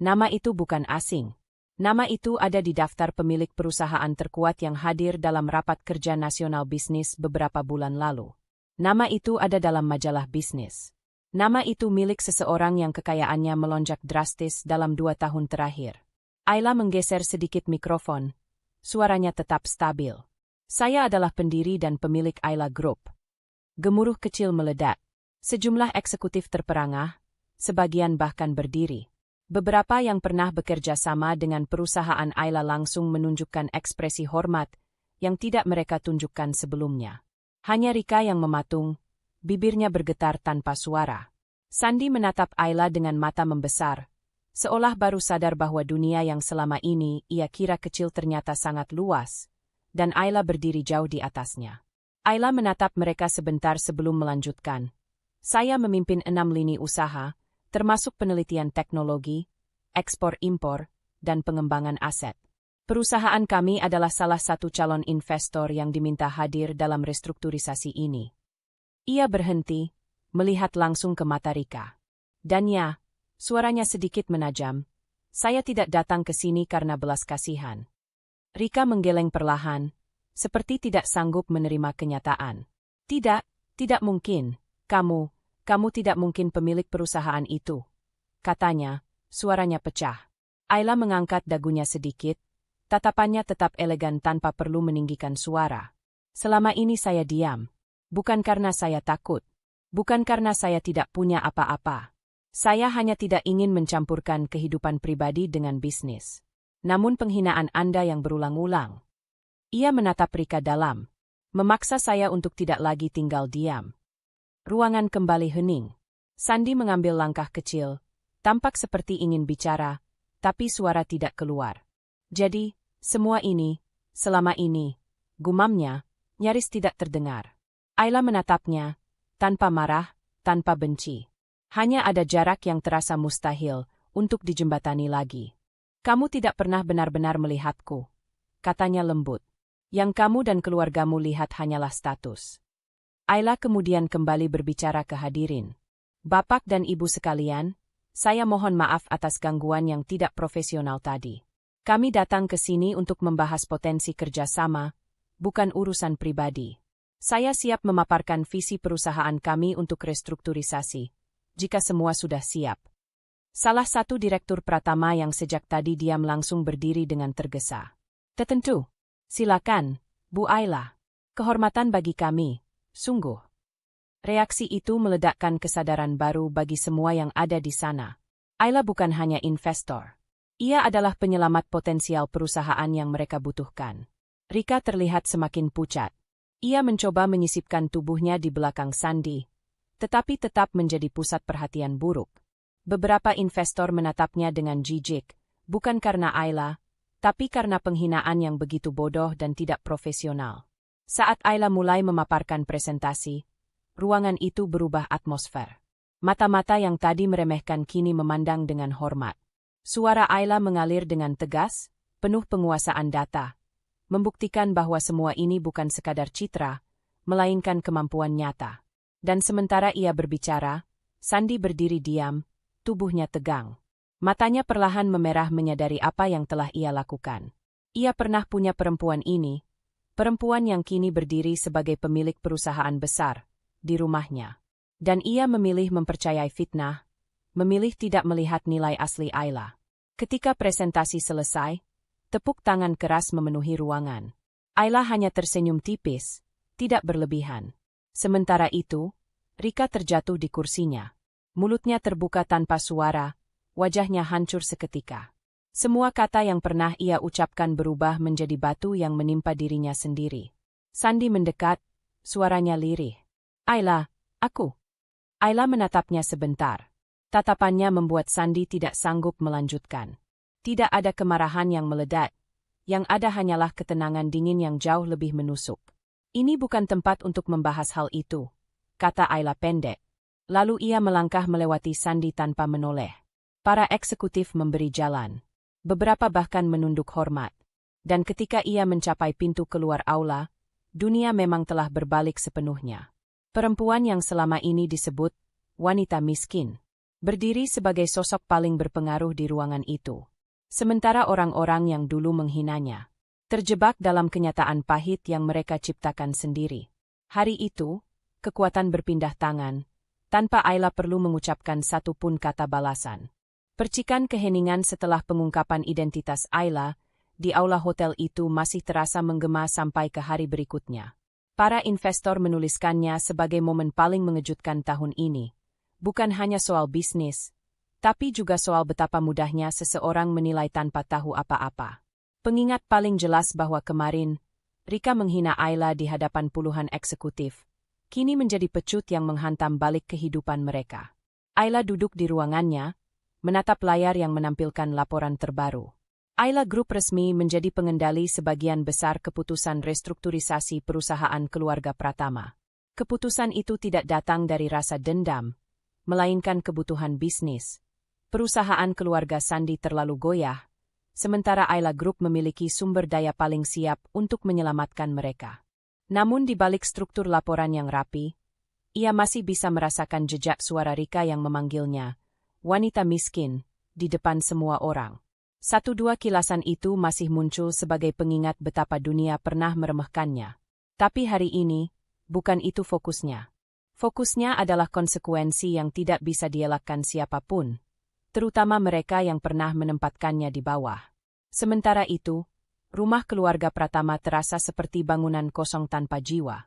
Nama itu bukan asing. Nama itu ada di daftar pemilik perusahaan terkuat yang hadir dalam rapat kerja nasional bisnis beberapa bulan lalu. Nama itu ada dalam majalah bisnis. Nama itu milik seseorang yang kekayaannya melonjak drastis dalam 2 tahun terakhir. Ayla menggeser sedikit mikrofon. Suaranya tetap stabil. Saya adalah pendiri dan pemilik Ayla Group. Gemuruh kecil meledak. Sejumlah eksekutif terperangah, sebagian bahkan berdiri. Beberapa yang pernah bekerja sama dengan perusahaan Ayla langsung menunjukkan ekspresi hormat yang tidak mereka tunjukkan sebelumnya. Hanya Rika yang mematung, bibirnya bergetar tanpa suara. Sandi menatap Ayla dengan mata membesar, seolah baru sadar bahwa dunia yang selama ini ia kira kecil ternyata sangat luas, dan Ayla berdiri jauh di atasnya. Ayla menatap mereka sebentar sebelum melanjutkan. Saya memimpin 6 lini usaha, termasuk penelitian teknologi, ekspor-impor, dan pengembangan aset. Perusahaan kami adalah salah satu calon investor yang diminta hadir dalam restrukturisasi ini. Ia berhenti, melihat langsung ke mata Rika. Dan ya, suaranya sedikit menajam, saya tidak datang ke sini karena belas kasihan. Rika menggeleng perlahan, seperti tidak sanggup menerima kenyataan. Tidak mungkin. Kamu tidak mungkin pemilik perusahaan itu. Katanya, suaranya pecah. Ayla mengangkat dagunya sedikit, tatapannya tetap elegan tanpa perlu meninggikan suara. Selama ini saya diam. Bukan karena saya takut. Bukan karena saya tidak punya apa-apa. Saya hanya tidak ingin mencampurkan kehidupan pribadi dengan bisnis. Namun penghinaan Anda yang berulang-ulang. Ia menatap Rika dalam. Memaksa saya untuk tidak lagi tinggal diam. Ruangan kembali hening. Sandy mengambil langkah kecil. Tampak seperti ingin bicara, tapi suara tidak keluar. Jadi, semua ini, selama ini, gumamnya, nyaris tidak terdengar. Ayla menatapnya, tanpa marah, tanpa benci. Hanya ada jarak yang terasa mustahil untuk dijembatani lagi. Kamu tidak pernah benar-benar melihatku, katanya lembut. Yang kamu dan keluargamu lihat hanyalah status. Ayla kemudian kembali berbicara ke hadirin. Bapak dan ibu sekalian, saya mohon maaf atas gangguan yang tidak profesional tadi. Kami datang ke sini untuk membahas potensi kerjasama, bukan urusan pribadi. Saya siap memaparkan visi perusahaan kami untuk restrukturisasi, jika semua sudah siap. Salah satu direktur Pratama yang sejak tadi diam langsung berdiri dengan tergesa. Tentu. Silakan, Bu Ayla. Kehormatan bagi kami, sungguh. Reaksi itu meledakkan kesadaran baru bagi semua yang ada di sana. Ayla bukan hanya investor. Ia adalah penyelamat potensial perusahaan yang mereka butuhkan. Rika terlihat semakin pucat. Ia mencoba menyisipkan tubuhnya di belakang Sandy, tetapi tetap menjadi pusat perhatian buruk. Beberapa investor menatapnya dengan jijik, bukan karena Ayla, tapi karena penghinaan yang begitu bodoh dan tidak profesional. Saat Ayla mulai memaparkan presentasi, ruangan itu berubah atmosfer. Mata-mata yang tadi meremehkan kini memandang dengan hormat. Suara Ayla mengalir dengan tegas, penuh penguasaan data, membuktikan bahwa semua ini bukan sekadar citra, melainkan kemampuan nyata. Dan sementara ia berbicara, Sandy berdiri diam, tubuhnya tegang. Matanya perlahan memerah menyadari apa yang telah ia lakukan. Ia pernah punya perempuan ini, perempuan yang kini berdiri sebagai pemilik perusahaan besar, di rumahnya. Dan ia memilih mempercayai fitnah, memilih tidak melihat nilai asli Ayla. Ketika presentasi selesai, tepuk tangan keras memenuhi ruangan. Ayla hanya tersenyum tipis, tidak berlebihan. Sementara itu, Rika terjatuh di kursinya. Mulutnya terbuka tanpa suara, wajahnya hancur seketika. Semua kata yang pernah ia ucapkan berubah menjadi batu yang menimpa dirinya sendiri. Sandy mendekat, suaranya lirih. Ayla, aku. Ayla menatapnya sebentar. Tatapannya membuat Sandy tidak sanggup melanjutkan. Tidak ada kemarahan yang meledak. Yang ada hanyalah ketenangan dingin yang jauh lebih menusuk. Ini bukan tempat untuk membahas hal itu, kata Ayla pendek. Lalu ia melangkah melewati Sandy tanpa menoleh. Para eksekutif memberi jalan. Beberapa bahkan menunduk hormat. Dan ketika ia mencapai pintu keluar aula, dunia memang telah berbalik sepenuhnya. Perempuan yang selama ini disebut wanita miskin, berdiri sebagai sosok paling berpengaruh di ruangan itu. Sementara orang-orang yang dulu menghinanya, terjebak dalam kenyataan pahit yang mereka ciptakan sendiri. Hari itu, kekuatan berpindah tangan, tanpa Ayla perlu mengucapkan satu pun kata balasan. Percikan keheningan setelah pengungkapan identitas Ayla di aula hotel itu masih terasa menggema sampai ke hari berikutnya. Para investor menuliskannya sebagai momen paling mengejutkan tahun ini. Bukan hanya soal bisnis, tapi juga soal betapa mudahnya seseorang menilai tanpa tahu apa-apa. Pengingat paling jelas bahwa kemarin, Rika menghina Ayla di hadapan puluhan eksekutif, kini menjadi pecut yang menghantam balik kehidupan mereka. Ayla duduk di ruangannya, menatap layar yang menampilkan laporan terbaru. Ayla Group resmi menjadi pengendali sebagian besar keputusan restrukturisasi perusahaan keluarga Pratama. Keputusan itu tidak datang dari rasa dendam, melainkan kebutuhan bisnis. Perusahaan keluarga Sandy terlalu goyah, sementara Ayla Group memiliki sumber daya paling siap untuk menyelamatkan mereka. Namun di balik struktur laporan yang rapi, ia masih bisa merasakan jejak suara Rika yang memanggilnya wanita miskin, di depan semua orang. Satu dua kilasan itu masih muncul sebagai pengingat betapa dunia pernah meremehkannya. Tapi hari ini, bukan itu fokusnya. Fokusnya adalah konsekuensi yang tidak bisa dielakkan siapapun, terutama mereka yang pernah menempatkannya di bawah. Sementara itu, rumah keluarga Pratama terasa seperti bangunan kosong tanpa jiwa.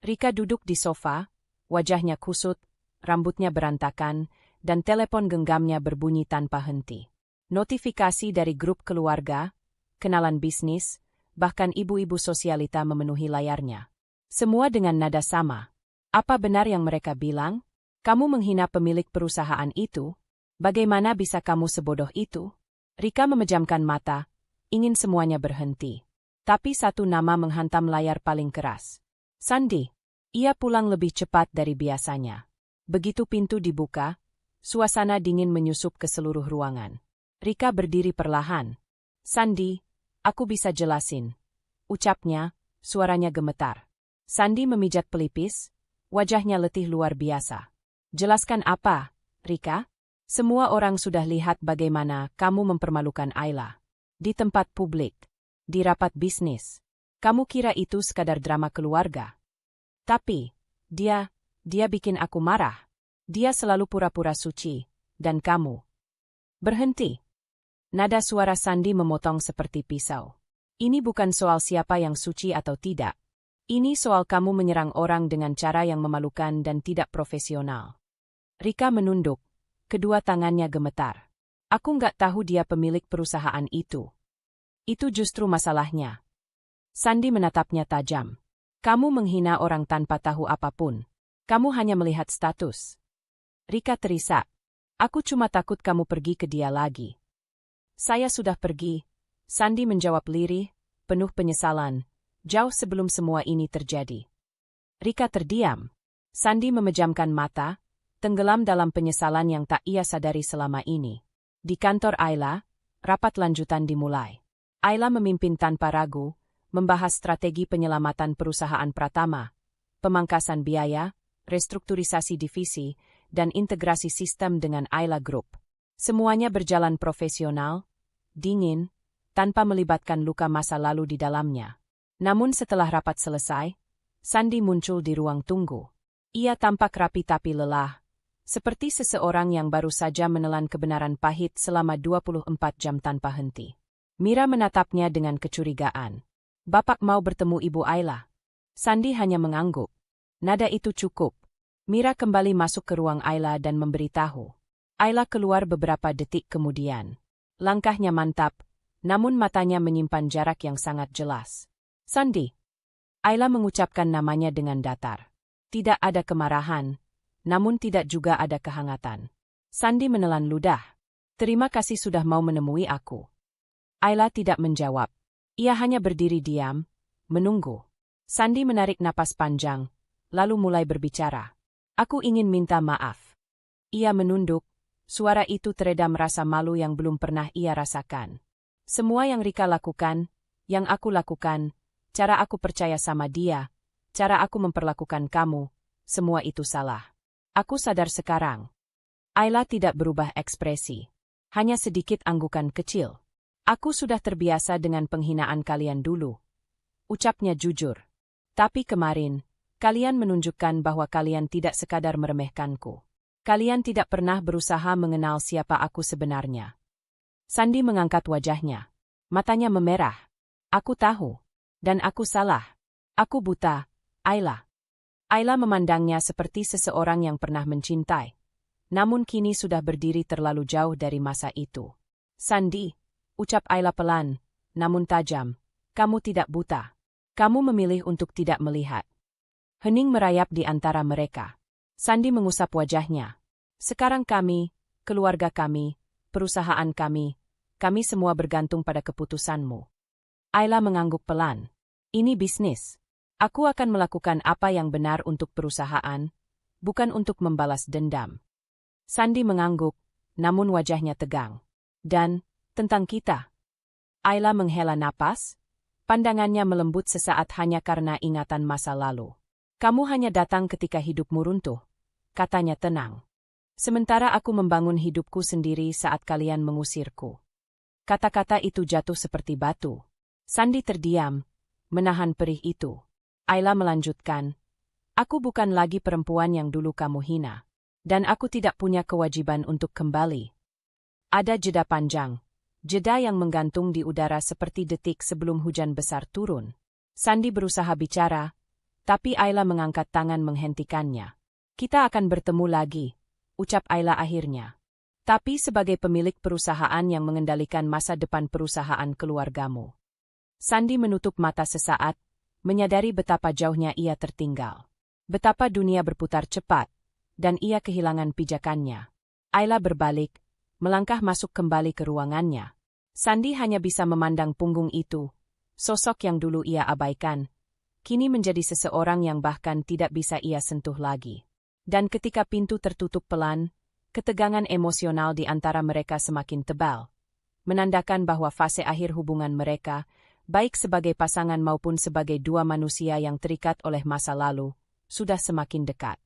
Rika duduk di sofa, wajahnya kusut, rambutnya berantakan, dan telepon genggamnya berbunyi tanpa henti. Notifikasi dari grup keluarga, kenalan bisnis, bahkan ibu-ibu sosialita memenuhi layarnya. Semua dengan nada sama. Apa benar yang mereka bilang? Kamu menghina pemilik perusahaan itu? Bagaimana bisa kamu sebodoh itu? Rika memejamkan mata, ingin semuanya berhenti. Tapi satu nama menghantam layar paling keras. Sandi. Ia pulang lebih cepat dari biasanya. Begitu pintu dibuka, suasana dingin menyusup ke seluruh ruangan. Rika berdiri perlahan. Sandi, aku bisa jelasin. Ucapnya, suaranya gemetar. Sandi memijat pelipis, wajahnya letih luar biasa. Jelaskan apa, Rika? Semua orang sudah lihat bagaimana kamu mempermalukan Ayla. Di tempat publik, di rapat bisnis. Kamu kira itu sekadar drama keluarga? Tapi, dia bikin aku marah. Dia selalu pura-pura suci, dan kamu. Berhenti. Nada suara Sandi memotong seperti pisau. Ini bukan soal siapa yang suci atau tidak. Ini soal kamu menyerang orang dengan cara yang memalukan dan tidak profesional. Rika menunduk, kedua tangannya gemetar. Aku nggak tahu dia pemilik perusahaan itu. Itu justru masalahnya. Sandi menatapnya tajam. Kamu menghina orang tanpa tahu apapun. Kamu hanya melihat status. Rika terisak. Aku cuma takut kamu pergi ke dia lagi. Saya sudah pergi. Sandi menjawab lirih, penuh penyesalan, jauh sebelum semua ini terjadi. Rika terdiam. Sandi memejamkan mata, tenggelam dalam penyesalan yang tak ia sadari selama ini. Di kantor Ayla, rapat lanjutan dimulai. Ayla memimpin tanpa ragu, membahas strategi penyelamatan perusahaan Pratama, pemangkasan biaya, restrukturisasi divisi, dan integrasi sistem dengan Ayla Group. Semuanya berjalan profesional, dingin, tanpa melibatkan luka masa lalu di dalamnya. Namun setelah rapat selesai, Sandi muncul di ruang tunggu. Ia tampak rapi tapi lelah, seperti seseorang yang baru saja menelan kebenaran pahit selama 24 jam tanpa henti. Mira menatapnya dengan kecurigaan. Bapak mau bertemu Ibu Ayla. Sandi hanya mengangguk. Nada itu cukup. Mira kembali masuk ke ruang Ayla dan memberitahu. Ayla keluar beberapa detik kemudian. Langkahnya mantap, namun matanya menyimpan jarak yang sangat jelas. Sandi. Ayla mengucapkan namanya dengan datar. Tidak ada kemarahan, namun tidak juga ada kehangatan. Sandi menelan ludah. Terima kasih sudah mau menemui aku. Ayla tidak menjawab. Ia hanya berdiri diam, menunggu. Sandi menarik napas panjang, lalu mulai berbicara. Aku ingin minta maaf. Ia menunduk, suara itu teredam rasa malu yang belum pernah ia rasakan. Semua yang Rika lakukan, yang aku lakukan, cara aku percaya sama dia, cara aku memperlakukan kamu, semua itu salah. Aku sadar sekarang. Ayla tidak berubah ekspresi. Hanya sedikit anggukan kecil. Aku sudah terbiasa dengan penghinaan kalian dulu. Ucapnya jujur. Tapi kemarin, kalian menunjukkan bahwa kalian tidak sekadar meremehkanku. Kalian tidak pernah berusaha mengenal siapa aku sebenarnya. Sandi mengangkat wajahnya. Matanya memerah. Aku tahu. Dan aku salah. Aku buta, Ayla. Ayla memandangnya seperti seseorang yang pernah mencintai. Namun kini sudah berdiri terlalu jauh dari masa itu. Sandi, ucap Ayla pelan, namun tajam. Kamu tidak buta. Kamu memilih untuk tidak melihat. Hening merayap di antara mereka. Sandi mengusap wajahnya. Sekarang kami, keluarga kami, perusahaan kami semua bergantung pada keputusanmu. Ayla mengangguk pelan. Ini bisnis. Aku akan melakukan apa yang benar untuk perusahaan, bukan untuk membalas dendam. Sandi mengangguk, namun wajahnya tegang. Dan, tentang kita. Ayla menghela napas, pandangannya melembut sesaat hanya karena ingatan masa lalu. Kamu hanya datang ketika hidupmu runtuh, katanya tenang. Sementara aku membangun hidupku sendiri saat kalian mengusirku. Kata-kata itu jatuh seperti batu. Sandi terdiam, menahan perih itu. Ayla melanjutkan, aku bukan lagi perempuan yang dulu kamu hina. Dan aku tidak punya kewajiban untuk kembali. Ada jeda panjang. Jeda yang menggantung di udara seperti detik sebelum hujan besar turun. Sandi berusaha bicara, Tapi Ayla mengangkat tangan menghentikannya. Kita akan bertemu lagi, ucap Ayla akhirnya. Tapi sebagai pemilik perusahaan yang mengendalikan masa depan perusahaan keluargamu. Sandy menutup mata sesaat, menyadari betapa jauhnya ia tertinggal. Betapa dunia berputar cepat, dan ia kehilangan pijakannya. Ayla berbalik, melangkah masuk kembali ke ruangannya. Sandy hanya bisa memandang punggung itu, sosok yang dulu ia abaikan, kini menjadi seseorang yang bahkan tidak bisa ia sentuh lagi. Dan ketika pintu tertutup pelan, ketegangan emosional di antara mereka semakin tebal, menandakan bahwa fase akhir hubungan mereka, baik sebagai pasangan maupun sebagai dua manusia yang terikat oleh masa lalu, sudah semakin dekat.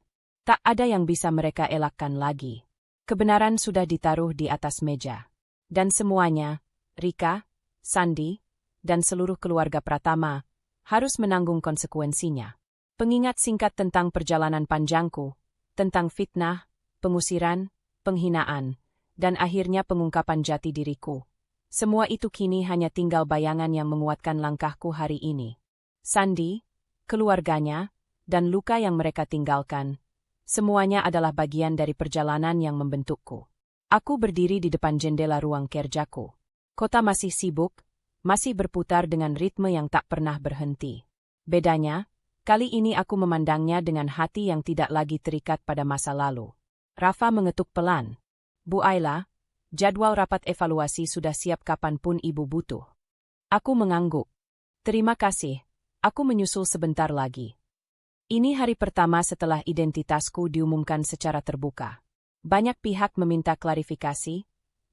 Tak ada yang bisa mereka elakkan lagi. Kebenaran sudah ditaruh di atas meja. Dan semuanya, Rika, Sandy, dan seluruh keluarga Pratama, harus menanggung konsekuensinya. Pengingat singkat tentang perjalanan panjangku, tentang fitnah, pengusiran, penghinaan, dan akhirnya pengungkapan jati diriku. Semua itu kini hanya tinggal bayangan yang menguatkan langkahku hari ini. Sandy, keluarganya, dan luka yang mereka tinggalkan, semuanya adalah bagian dari perjalanan yang membentukku. Aku berdiri di depan jendela ruang kerjaku. Kota masih sibuk, masih berputar dengan ritme yang tak pernah berhenti. Bedanya, kali ini aku memandangnya dengan hati yang tidak lagi terikat pada masa lalu. Rafa mengetuk pelan. Bu Ayla, jadwal rapat evaluasi sudah siap kapanpun ibu butuh. Aku mengangguk. Terima kasih, aku menyusul sebentar lagi. Ini hari pertama setelah identitasku diumumkan secara terbuka. Banyak pihak meminta klarifikasi,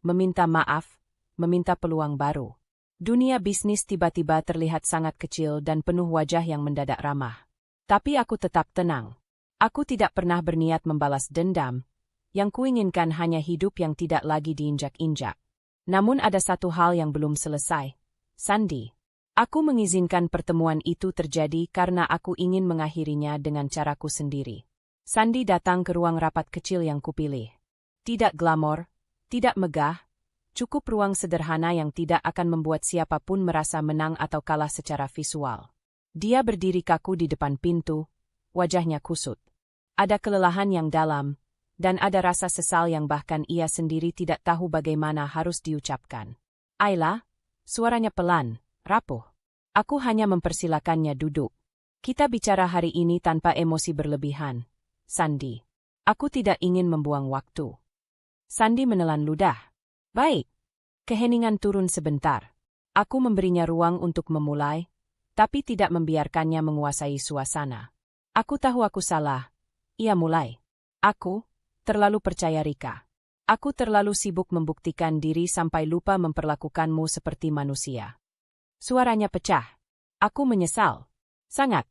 meminta maaf, meminta peluang baru. Dunia bisnis tiba-tiba terlihat sangat kecil dan penuh wajah yang mendadak ramah. Tapi aku tetap tenang. Aku tidak pernah berniat membalas dendam. Yang kuinginkan hanya hidup yang tidak lagi diinjak-injak. Namun ada satu hal yang belum selesai. Sandy. Aku mengizinkan pertemuan itu terjadi karena aku ingin mengakhirinya dengan caraku sendiri. Sandy datang ke ruang rapat kecil yang kupilih. Tidak glamor, tidak megah, cukup ruang sederhana yang tidak akan membuat siapapun merasa menang atau kalah secara visual. Dia berdiri kaku di depan pintu, wajahnya kusut. Ada kelelahan yang dalam, dan ada rasa sesal yang bahkan ia sendiri tidak tahu bagaimana harus diucapkan. Ayla, suaranya pelan, rapuh. Aku hanya mempersilakannya duduk. Kita bicara hari ini tanpa emosi berlebihan. Sandy. Aku tidak ingin membuang waktu. Sandy menelan ludah. Baik. Keheningan turun sebentar. Aku memberinya ruang untuk memulai, tapi tidak membiarkannya menguasai suasana. Aku tahu aku salah. Ia mulai. Aku terlalu percaya Rika. Aku terlalu sibuk membuktikan diri sampai lupa memperlakukanmu seperti manusia. Suaranya pecah. Aku menyesal. Sangat.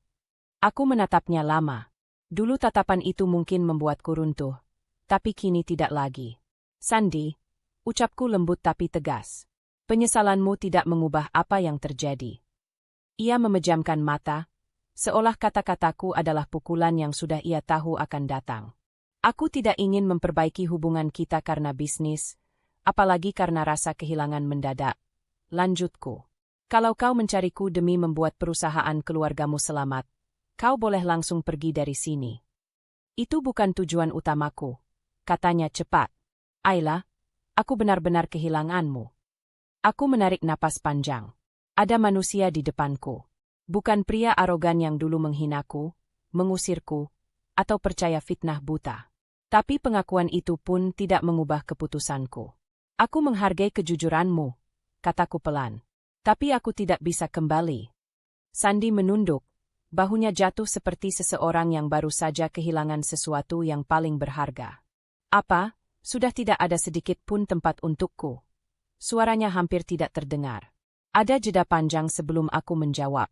Aku menatapnya lama. Dulu tatapan itu mungkin membuatku runtuh, tapi kini tidak lagi. Sandy, ucapku lembut tapi tegas. Penyesalanmu tidak mengubah apa yang terjadi. Ia memejamkan mata, seolah kata-kataku adalah pukulan yang sudah ia tahu akan datang. Aku tidak ingin memperbaiki hubungan kita karena bisnis, apalagi karena rasa kehilangan mendadak. Lanjutku. Kalau kau mencariku demi membuat perusahaan keluargamu selamat, kau boleh langsung pergi dari sini. Itu bukan tujuan utamaku, katanya cepat. Ayla, aku benar-benar kehilanganmu. Aku menarik napas panjang. Ada manusia di depanku. Bukan pria arogan yang dulu menghinaku, mengusirku, atau percaya fitnah buta. Tapi pengakuan itu pun tidak mengubah keputusanku. Aku menghargai kejujuranmu, kataku pelan. Tapi aku tidak bisa kembali. Sandy menunduk, bahunya jatuh seperti seseorang yang baru saja kehilangan sesuatu yang paling berharga. Apa? Sudah tidak ada sedikit pun tempat untukku. Suaranya hampir tidak terdengar. Ada jeda panjang sebelum aku menjawab.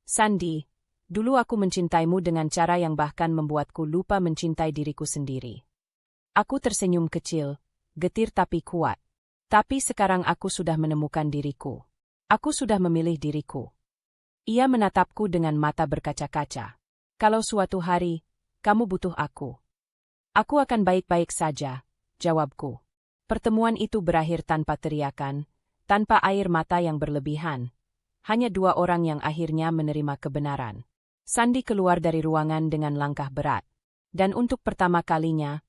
Sandy, dulu aku mencintaimu dengan cara yang bahkan membuatku lupa mencintai diriku sendiri. Aku tersenyum kecil, getir tapi kuat. Tapi sekarang aku sudah menemukan diriku. Aku sudah memilih diriku. Ia menatapku dengan mata berkaca-kaca. Kalau suatu hari, kamu butuh aku. Aku akan baik-baik saja, jawabku. Pertemuan itu berakhir tanpa teriakan, tanpa air mata yang berlebihan. Hanya dua orang yang akhirnya menerima kebenaran. Sandy keluar dari ruangan dengan langkah berat. Dan untuk pertama kalinya,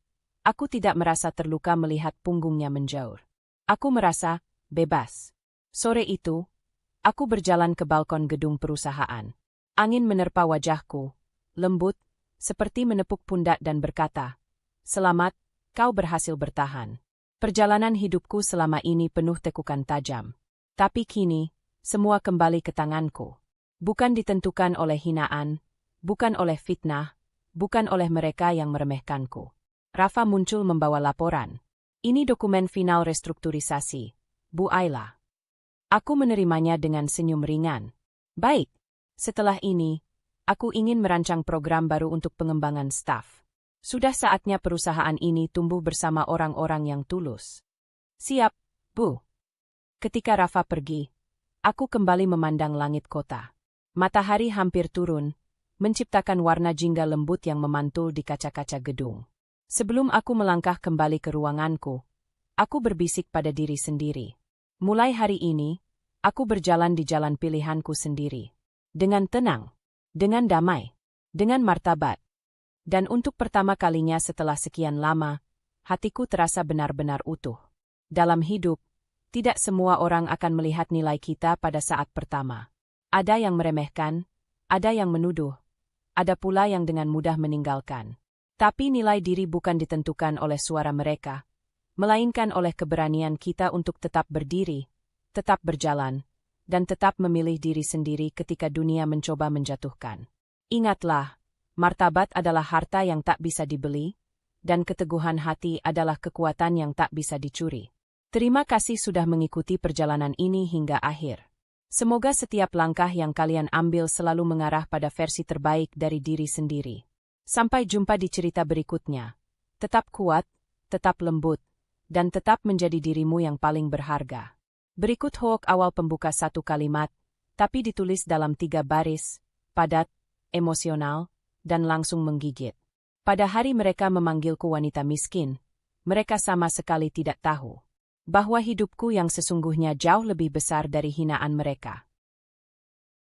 aku tidak merasa terluka melihat punggungnya menjauh. Aku merasa bebas. Sore itu, aku berjalan ke balkon gedung perusahaan. Angin menerpa wajahku, lembut, seperti menepuk pundak dan berkata, "Selamat, kau berhasil bertahan." Perjalanan hidupku selama ini penuh tekukan tajam. Tapi kini, semua kembali ke tanganku. Bukan ditentukan oleh hinaan, bukan oleh fitnah, bukan oleh mereka yang meremehkanku. Rafa muncul membawa laporan. Ini dokumen final restrukturisasi, Bu Ayla. Aku menerimanya dengan senyum ringan. Baik, setelah ini, aku ingin merancang program baru untuk pengembangan staf. Sudah saatnya perusahaan ini tumbuh bersama orang-orang yang tulus. Siap, Bu. Ketika Rafa pergi, aku kembali memandang langit kota. Matahari hampir turun, menciptakan warna jingga lembut yang memantul di kaca-kaca gedung. Sebelum aku melangkah kembali ke ruanganku, aku berbisik pada diri sendiri. Mulai hari ini, aku berjalan di jalan pilihanku sendiri. Dengan tenang, dengan damai, dengan martabat. Dan untuk pertama kalinya setelah sekian lama, hatiku terasa benar-benar utuh. Dalam hidup, tidak semua orang akan melihat nilai kita pada saat pertama. Ada yang meremehkan, ada yang menuduh, ada pula yang dengan mudah meninggalkan. Tapi nilai diri bukan ditentukan oleh suara mereka, melainkan oleh keberanian kita untuk tetap berdiri, tetap berjalan, dan tetap memilih diri sendiri ketika dunia mencoba menjatuhkan. Ingatlah, martabat adalah harta yang tak bisa dibeli, dan keteguhan hati adalah kekuatan yang tak bisa dicuri. Terima kasih sudah mengikuti perjalanan ini hingga akhir. Semoga setiap langkah yang kalian ambil selalu mengarah pada versi terbaik dari diri sendiri. Sampai jumpa di cerita berikutnya. Tetap kuat, tetap lembut, dan tetap menjadi dirimu yang paling berharga. Berikut hook awal pembuka satu kalimat, tapi ditulis dalam 3 baris, padat, emosional, dan langsung menggigit. Pada hari mereka memanggilku wanita miskin, mereka sama sekali tidak tahu bahwa hidupku yang sesungguhnya jauh lebih besar dari hinaan mereka.